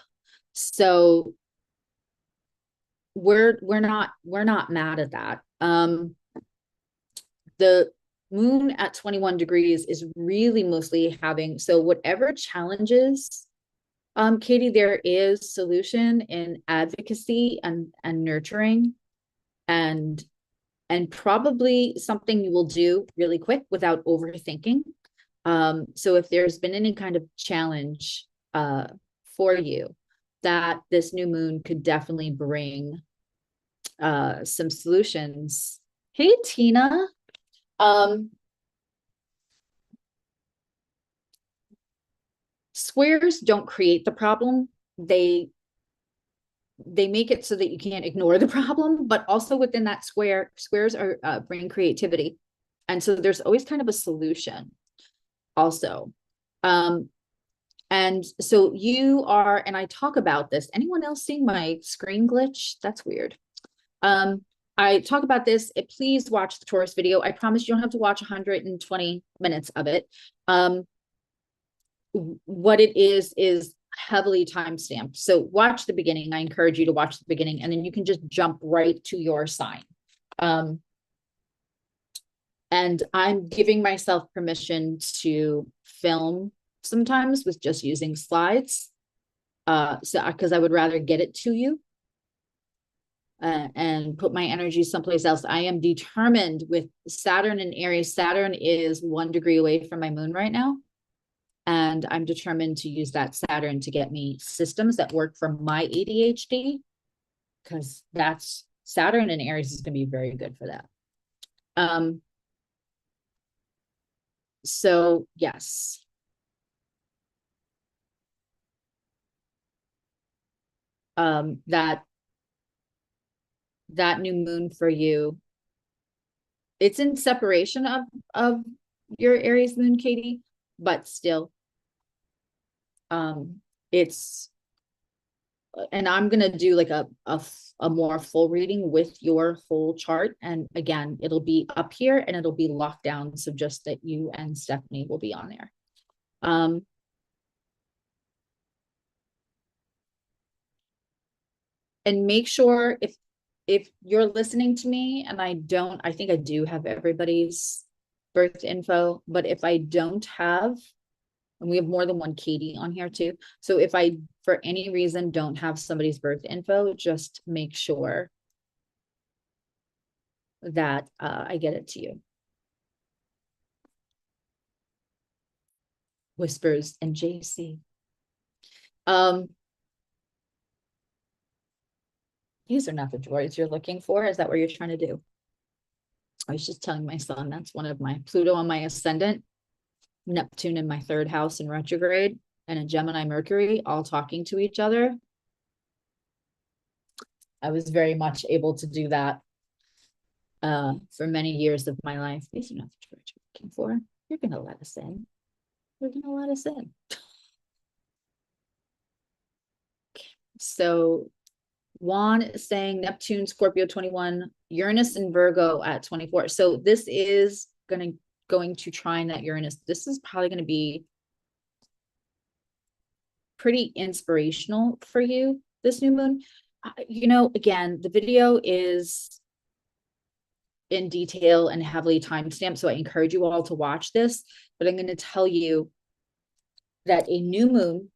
So we're not mad at that. The moon at 21 degrees is really mostly having, so whatever challenges, Katie, there is solution in advocacy and nurturing, and probably something you will do really quick without overthinking. So if there's been any kind of challenge for you, that this new moon could definitely bring some solutions. Hey, Tina. Squares don't create the problem. They make it so that you can't ignore the problem, but also within that square, squares are bring creativity. And so there's always kind of a solution also. And so you are, and I talk about this, anyone else seeing my screen glitch? That's weird. I talk about this. Please watch the Taurus video. I promise you don't have to watch 120 minutes of it. What it is heavily time-stamped. So watch the beginning. I encourage you to watch the beginning, and then you can just jump right to your sign. And I'm giving myself permission to film sometimes with just using slides. So because I would rather get it to you and put my energy someplace else. I am determined with Saturn and Aries. Saturn is 1 degree away from my moon right now. And I'm determined to use that Saturn to get me systems that work for my ADHD, because that's Saturn and Aries is going to be very good for that. So yes. That new moon for you, it's in separation of your Aries moon, Katie, but still, it's, and I'm going to do like a more full reading with your whole chart. And again, it'll be up here and it'll be locked down. So just that you and Stephanie will be on there. And make sure if you're listening to me, and I think I do have everybody's birth info, but if I don't have, and we have more than one Katie on here too. So if I, for any reason, don't have somebody's birth info, just make sure that I get it to you. Whispers and JC. These are not the droids you're looking for. Is that what you're trying to do? I was just telling my son that's one of my Pluto on my ascendant, Neptune in my third house in retrograde, and a Gemini Mercury all talking to each other. I was very much able to do that for many years of my life. These are not the droids you're looking for. You're going to let us in. You're going to let us in. So Juan is saying Neptune, Scorpio 21, Uranus and Virgo at 24. So this is going to trine that Uranus. This is probably going to be pretty inspirational for you, this new moon. You know, again, the video is in detail and heavily timestamped, so I encourage you all to watch this. But I'm going to tell you that a new moon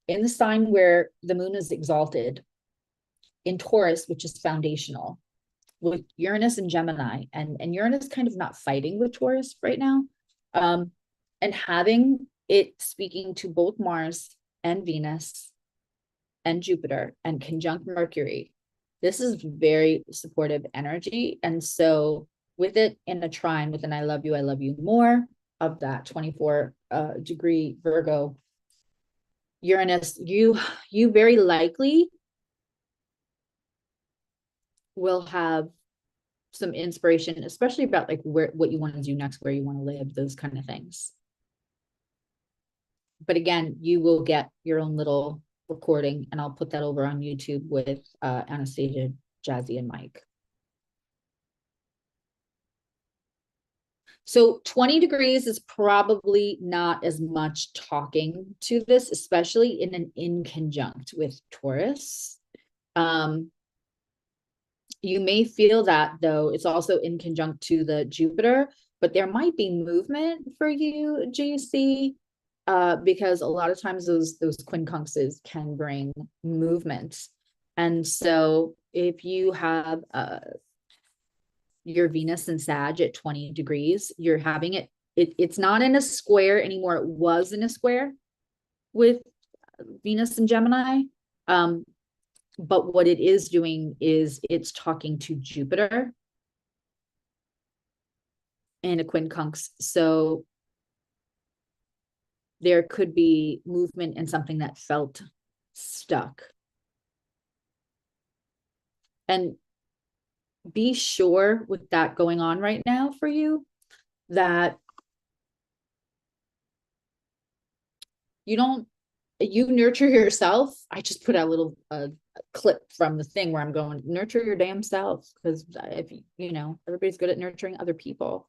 in the sign where the moon is exalted, in Taurus, which is foundational, with Uranus and Gemini, and Uranus kind of not fighting with Taurus right now, and having it speaking to both Mars and Venus and Jupiter and conjunct Mercury. This is very supportive energy. And so with it in a trine with an I love you more of that 24 degree Virgo Uranus, you very likely will have some inspiration, especially about like what you want to do next, where you want to live, those kind of things. But again, you will get your own little recording, and I'll put that over on YouTube with Anastasia, Jazzy, and Mike. So 20 degrees is probably not as much talking to this, especially in conjunct with Taurus. You may feel that, though, it's also in conjunct to the Jupiter, but there might be movement for you, JC, because a lot of times those quincunxes can bring movement. And so if you have your Venus and Sag at 20 degrees, you're having it's not in a square anymore. It was in a square with Venus and Gemini. But what it is doing is it's talking to Jupiter and a quincunx. So there could be movement in something that felt stuck. And be sure with that going on right now for you that you nurture yourself. I just put a little clip from the thing where I'm going, nurture your damn self, because if you know, everybody's good at nurturing other people.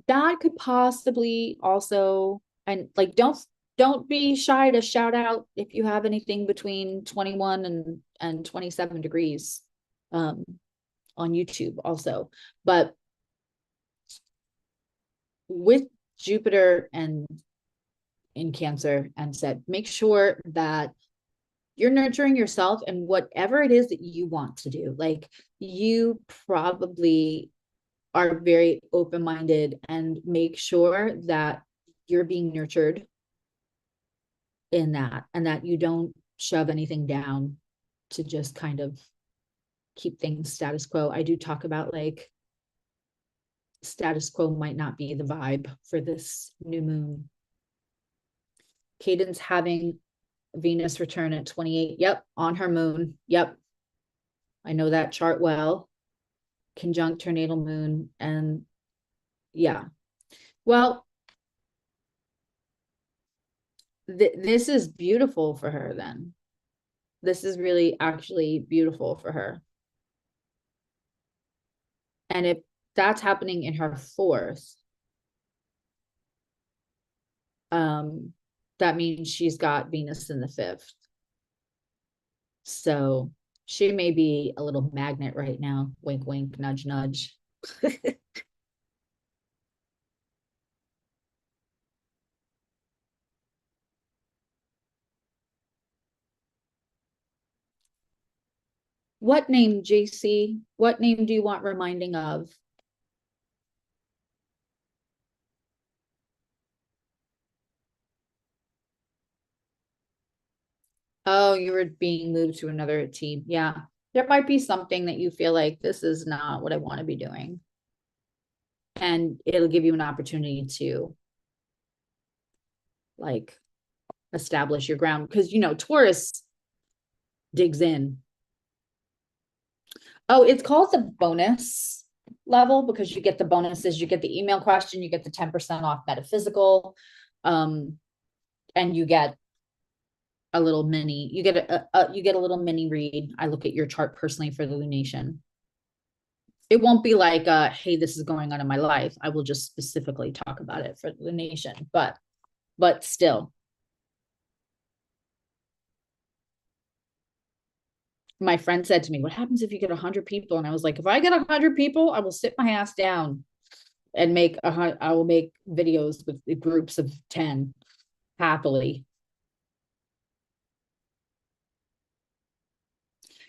That could possibly also, and like don't be shy to shout out if you have anything between 21 and 27 degrees on YouTube also. But with Jupiter and in Cancer and said, make sure that you're nurturing yourself and whatever it is that you want to do. Like, you probably are very open-minded, and make sure that you're being nurtured in that, and that you don't shove anything down to just kind of keep things status quo. I do talk about like status quo might not be the vibe for this new moon. Cadence having Venus return at 28. Yep. On her moon. Yep. I know that chart well. Conjunct her natal moon. And yeah. Well, this is beautiful for her then. This is really actually beautiful for her. And if that's happening in her fourth, that means she's got Venus in the fifth. So she may be a little magnet right now. Wink, wink, nudge, nudge. What name, JC? What name do you want reminding of? Oh, you were being moved to another team. Yeah. There might be something that you feel like this is not what I want to be doing. And it'll give you an opportunity to like establish your ground because Taurus digs in. Oh, it's called the bonus level because you get the bonuses, you get the email question, you get the 10% off metaphysical, and you get a little mini, you get a little mini read. I look at your chart personally for the lunation. It won't be like hey, this is going on in my life. I will just specifically talk about it for the lunation, but still. My friend said to me, what happens if you get 100 people? And I was like, if I get 100 people, I will sit my ass down and I will make videos with groups of 10 happily.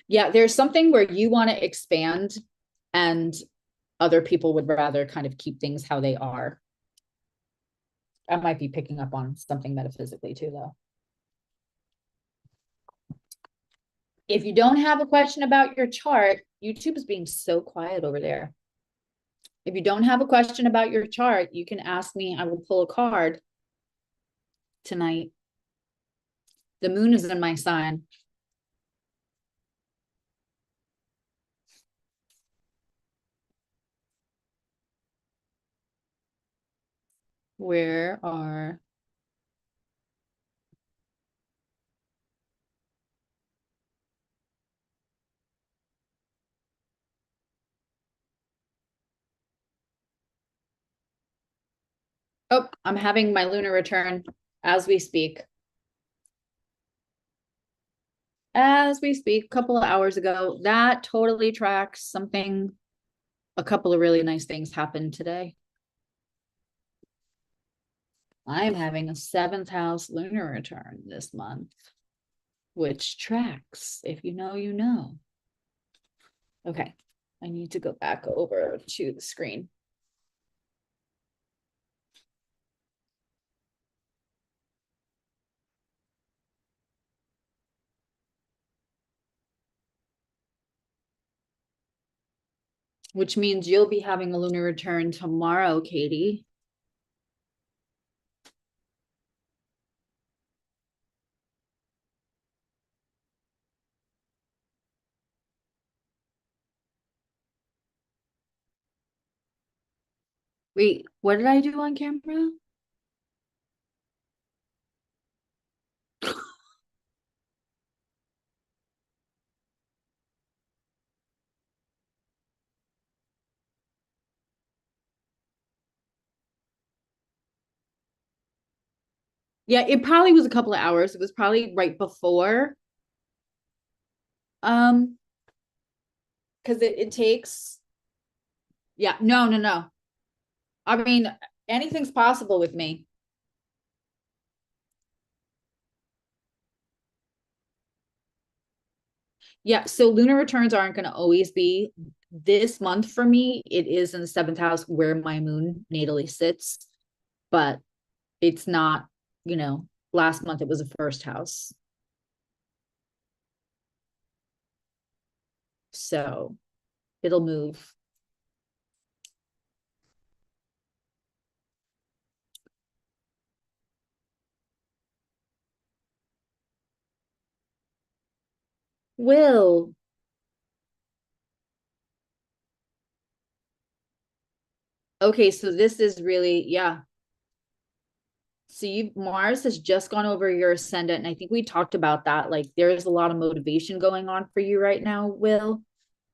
Yeah, there's something where you want to expand and other people would rather kind of keep things how they are. I might be picking up on something metaphysically too, though. If you don't have a question about your chart, YouTube is being so quiet over there. If you don't have a question about your chart, you can ask me. I will pull a card tonight. The moon is in my sign. Where are Oh, I'm having my lunar return as we speak. As we speak, a couple of hours ago. That totally tracks something. A couple of really nice things happened today. I am having a 7th house lunar return this month, which tracks. If you know, you know. Okay, I need to go back over to the screen. Which means you'll be having a lunar return tomorrow, Katie. Wait, what did I do on camera? Yeah, it probably was a couple of hours. It was probably right before. Because it takes, yeah, no. I mean, anything's possible with me. Yeah, so lunar returns aren't going to always be this month for me. It is in the 7th house where my moon natally sits, but it's not, last month it was the 1st house. So it'll move. Will. Okay, so this is really, yeah. So Mars has just gone over your ascendant, and I think we talked about that. Like there's a lot of motivation going on for you right now, Will.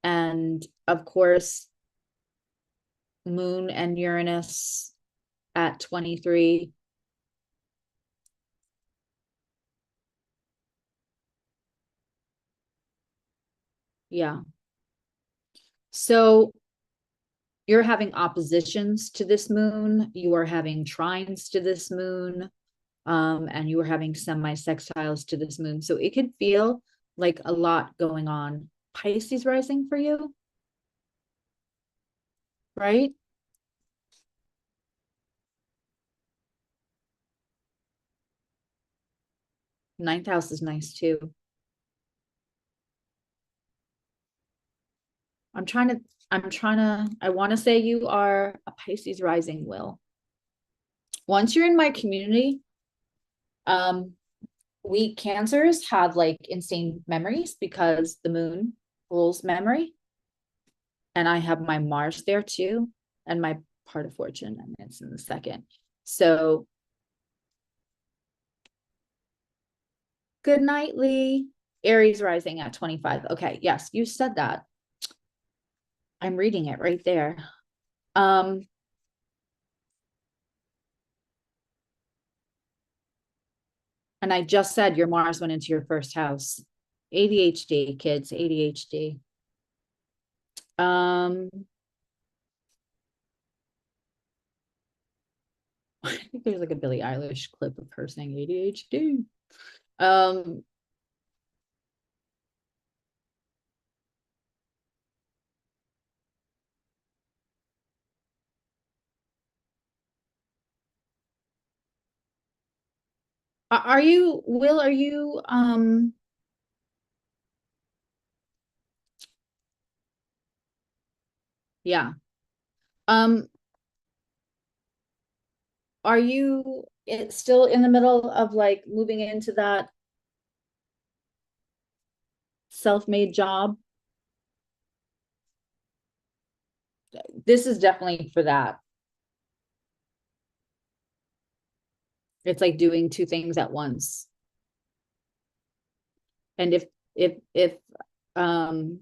And of course, Moon and Uranus at 23. Yeah. So you're having oppositions to this moon, you are having trines to this moon, and you are having semi-sextiles to this moon. So it could feel like a lot going on Pisces rising for you, right? Ninth house is nice too. I'm trying to, I want to say you are a Pisces rising, Will. Once you're in my community, um, we Cancers have like insane memories because the moon rules memory. And I have my Mars there too, and my part of fortune. I mean, it's in the second. So good night, Lee. Aries rising at 25. Okay, yes, you said that. I'm reading it right there. Um, and I just said your Mars went into your first house. ADHD, kids, ADHD. Um, I think there's like a Billie Eilish clip of her saying ADHD. Um, are you, Will, are you, yeah. Um, are you still in the middle of like moving into that self-made job? This is definitely for that. It's like doing two things at once. And if um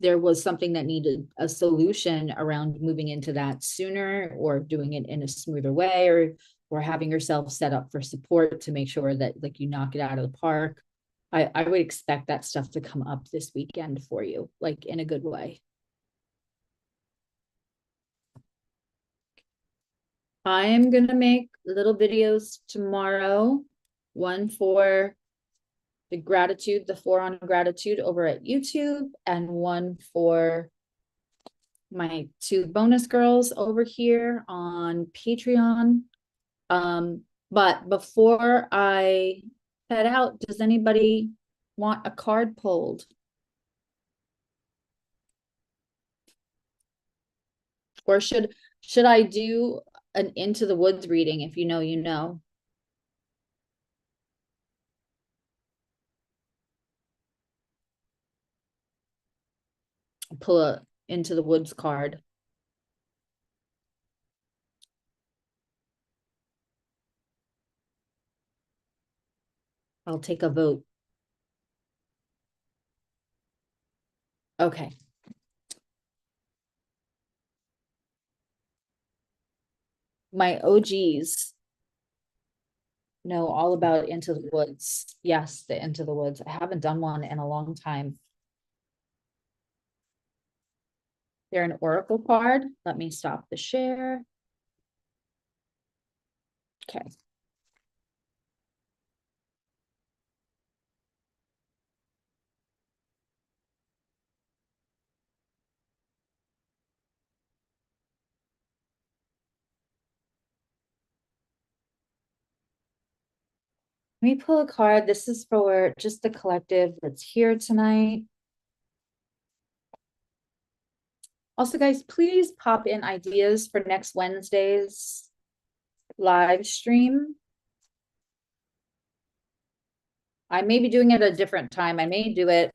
there was something that needed a solution around moving into that sooner or doing it in a smoother way, or having yourself set up for support to make sure that like you knock it out of the park, I would expect that stuff to come up this weekend for you, like in a good way. I am going to make little videos tomorrow, one for the gratitude, the 4 on gratitude over at YouTube, and one for my 2 bonus girls over here on Patreon. But before I head out, does anybody want a card pulled? Or should I do an Into the Woods reading? If you know, you know. Pull a Into the Woods card. I'll take a vote. Okay. My OGs know all about Into the Woods. Yes, the Into the Woods. I haven't done one in a long time. They're an oracle card. Let me stop the share. Okay. Let me pull a card. This is for just the collective that's here tonight. Also, guys, please pop in ideas for next Wednesday's live stream. I may be doing it at a different time. I may do it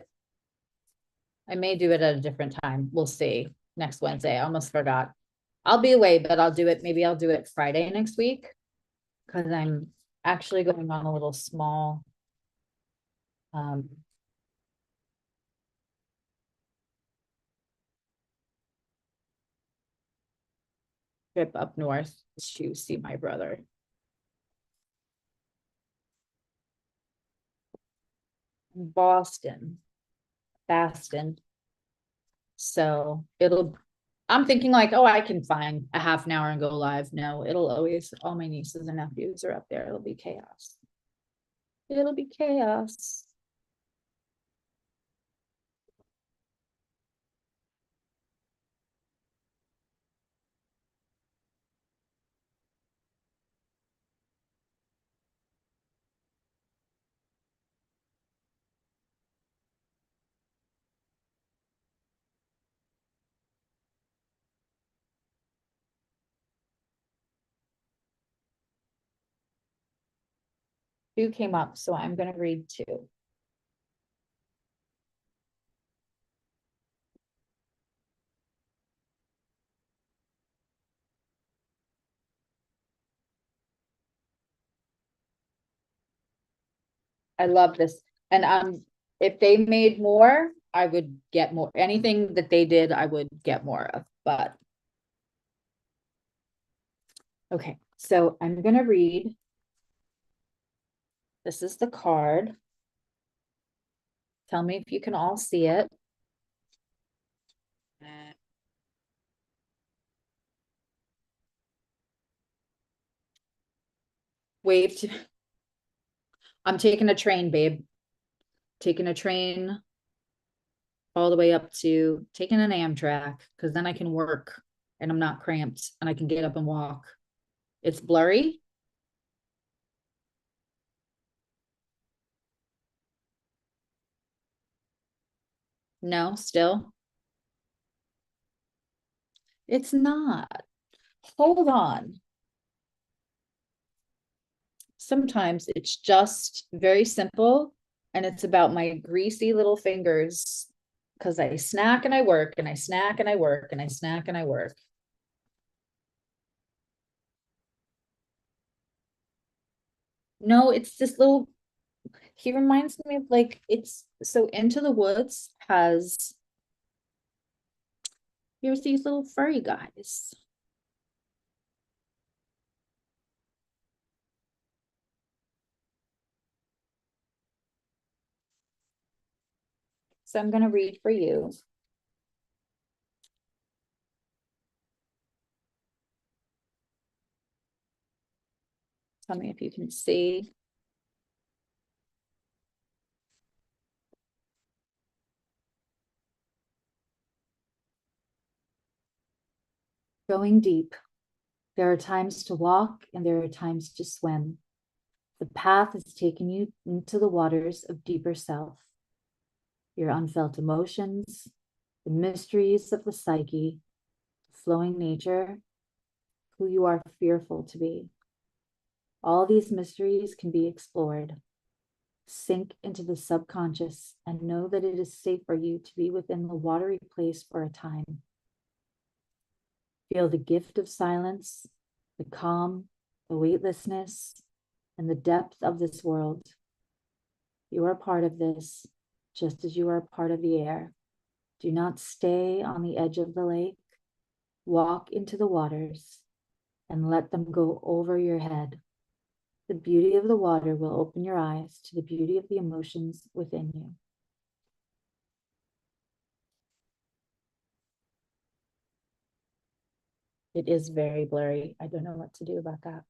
at a different time. We'll see. Next Wednesday. I almost forgot. I'll be away, but I'll do it. Maybe I'll do it Friday next week because I'm actually going on a little small trip up north to see my brother. Boston. So I'm thinking like, oh, I can find a half an hour and go live. No, it'll always, all my nieces and nephews are up there. It'll be chaos. It'll be chaos. Two came up, so I'm going to read two. I love this. And if they made more, I would get more. Anything that they did, I would get more of. But okay, so I'm gonna read. This is the card. Tell me if you can all see it. Wave to, I'm taking a train, babe. Taking a train all the way up to taking an Amtrak, because then I can work and I'm not cramped and I can get up and walk. It's blurry. No, still. It's not. Hold on. Sometimes it's just very simple and it's about my greasy little fingers because I snack and I work and I snack and I work and I snack and I work. No, it's this little, he reminds me of like, it's so Into the Woods has, here's these little furry guys. So I'm going to read for you. Tell me if you can see. Going deep. There are times to walk and there are times to swim. The path has taken you into the waters of deeper self. Your unfelt emotions, the mysteries of the psyche, flowing nature, who you are fearful to be. All these mysteries can be explored. Sink into the subconscious and know that it is safe for you to be within the watery place for a time. Feel the gift of silence, the calm, the weightlessness, and the depth of this world. You are part of this, just as you are part of the air. Do not stay on the edge of the lake. Walk into the waters and let them go over your head. The beauty of the water will open your eyes to the beauty of the emotions within you. It is very blurry. I don't know what to do about that.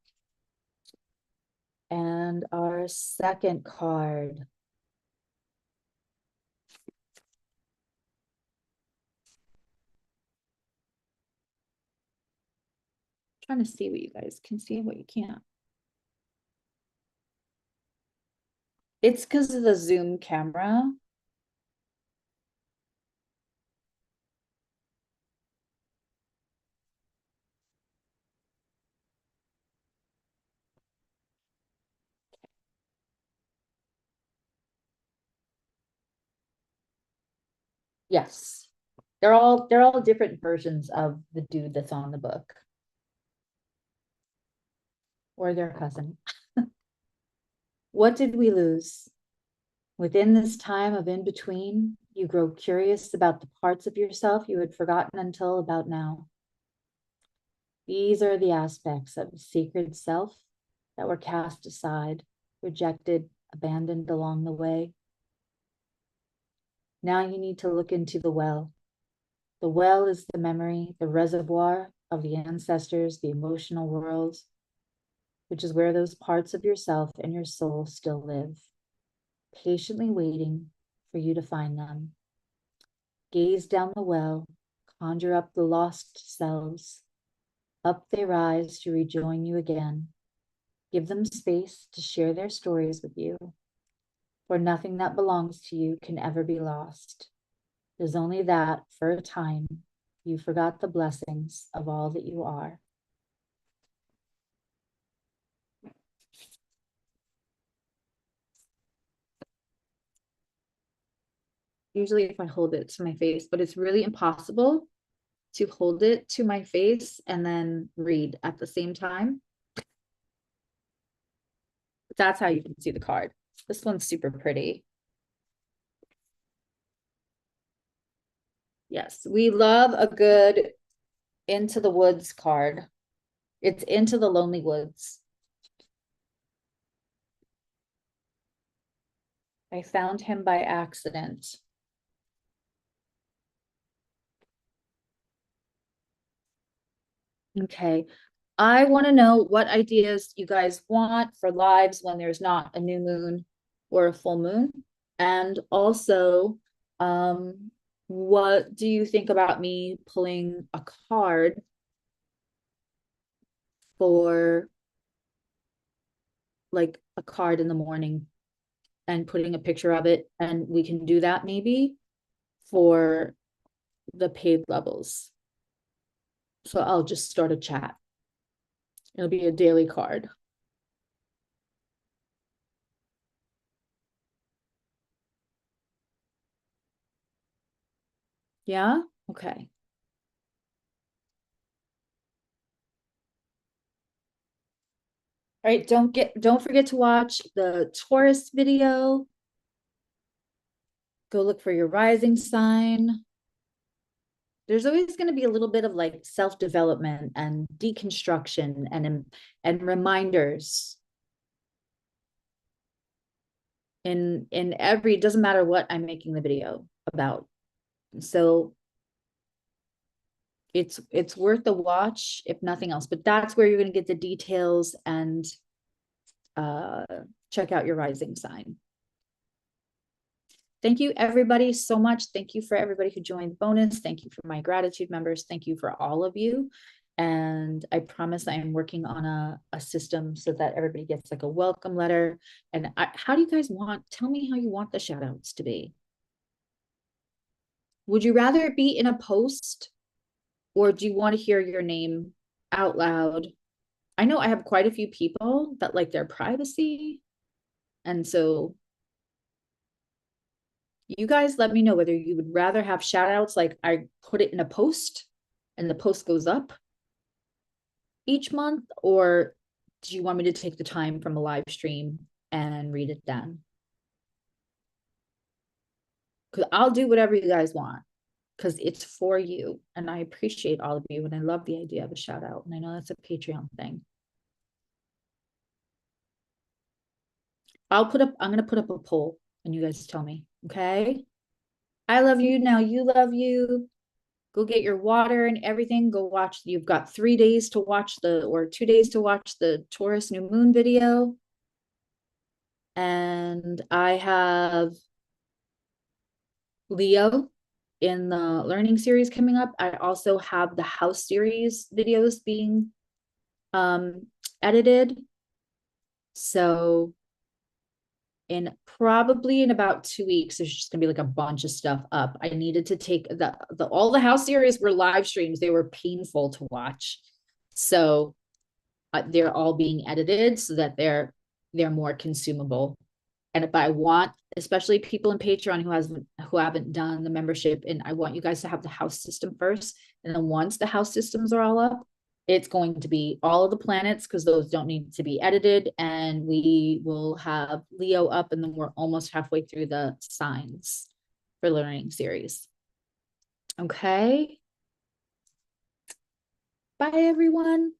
And our second card. I'm trying to see what you guys can see and what you can't. It's because of the Zoom camera. Yes. They're all different versions of the dude that's on the book. Or their cousin. What did we lose? Within this time of in between, you grow curious about the parts of yourself you had forgotten until about now. These are the aspects of the sacred self that were cast aside, rejected, abandoned along the way. Now you need to look into the well. The well is the memory, the reservoir of the ancestors, the emotional world, which is where those parts of yourself and your soul still live, patiently waiting for you to find them. Gaze down the well, conjure up the lost selves. Up they rise to rejoin you again. Give them space to share their stories with you, for nothing that belongs to you can ever be lost. It is only that, for a time, you forgot the blessings of all that you are. usually if I hold it to my face, but it's really impossible to hold it to my face and then read at the same time. That's how you can see the card. This one's super pretty. Yes, we love a good Into the Woods card. It's Into the Lonely Woods. I found him by accident. Okay. I want to know what ideas you guys want for lives when there's not a new moon or a full moon. And also, what do you think about me pulling a card for like a card in the morning and putting a picture of it? And we can do that maybe for the paid levels. So I'll just start a chat. It'll be a daily card. Yeah? Okay. All right, don't forget to watch the Taurus video. Go look for your rising sign. There's always going to be a little bit of like self-development and deconstruction and reminders in every, it doesn't matter what I'm making the video about. So it's worth the watch if nothing else, but that's where you're going to get the details and check out your rising sign. Thank you everybody so much. Thank you for everybody who joined the bonus. Thank you for my gratitude members. Thank you for all of you. And I promise I am working on a system so that everybody gets like a welcome letter. And how do you guys tell me how you want the shout outs to be. Would you rather it be in a post or do you want to hear your name out loud? I know I have quite a few people that like their privacy. And so you guys let me know whether you would rather have shout outs like I put it in a post and the post goes up each month, or do you want me to take the time from a live stream and read it then? Because I'll do whatever you guys want because it's for you. And I appreciate all of you. And I love the idea of a shout out. And I know that's a Patreon thing. I'm going to put up a poll and you guys tell me. Okay. I love you. Now you love you. Go get your water and everything. Go watch. You've got 3 days to watch or 2 days to watch the Taurus new moon video. And I have Leo in the learning series coming up. I also have the house series videos being edited. So probably in about 2 weeks, there's just gonna be like a bunch of stuff up. I needed to take all the house series were live streams. They were painful to watch. So they're all being edited so that they're more consumable. And if I want, especially people in Patreon who haven't done the membership, and I want you guys to have the house system first. And then once the house systems are all up, it's going to be all of the planets because those don't need to be edited. And we will have Leo up, and then we're almost halfway through the signs for learning series. Okay. Bye, everyone.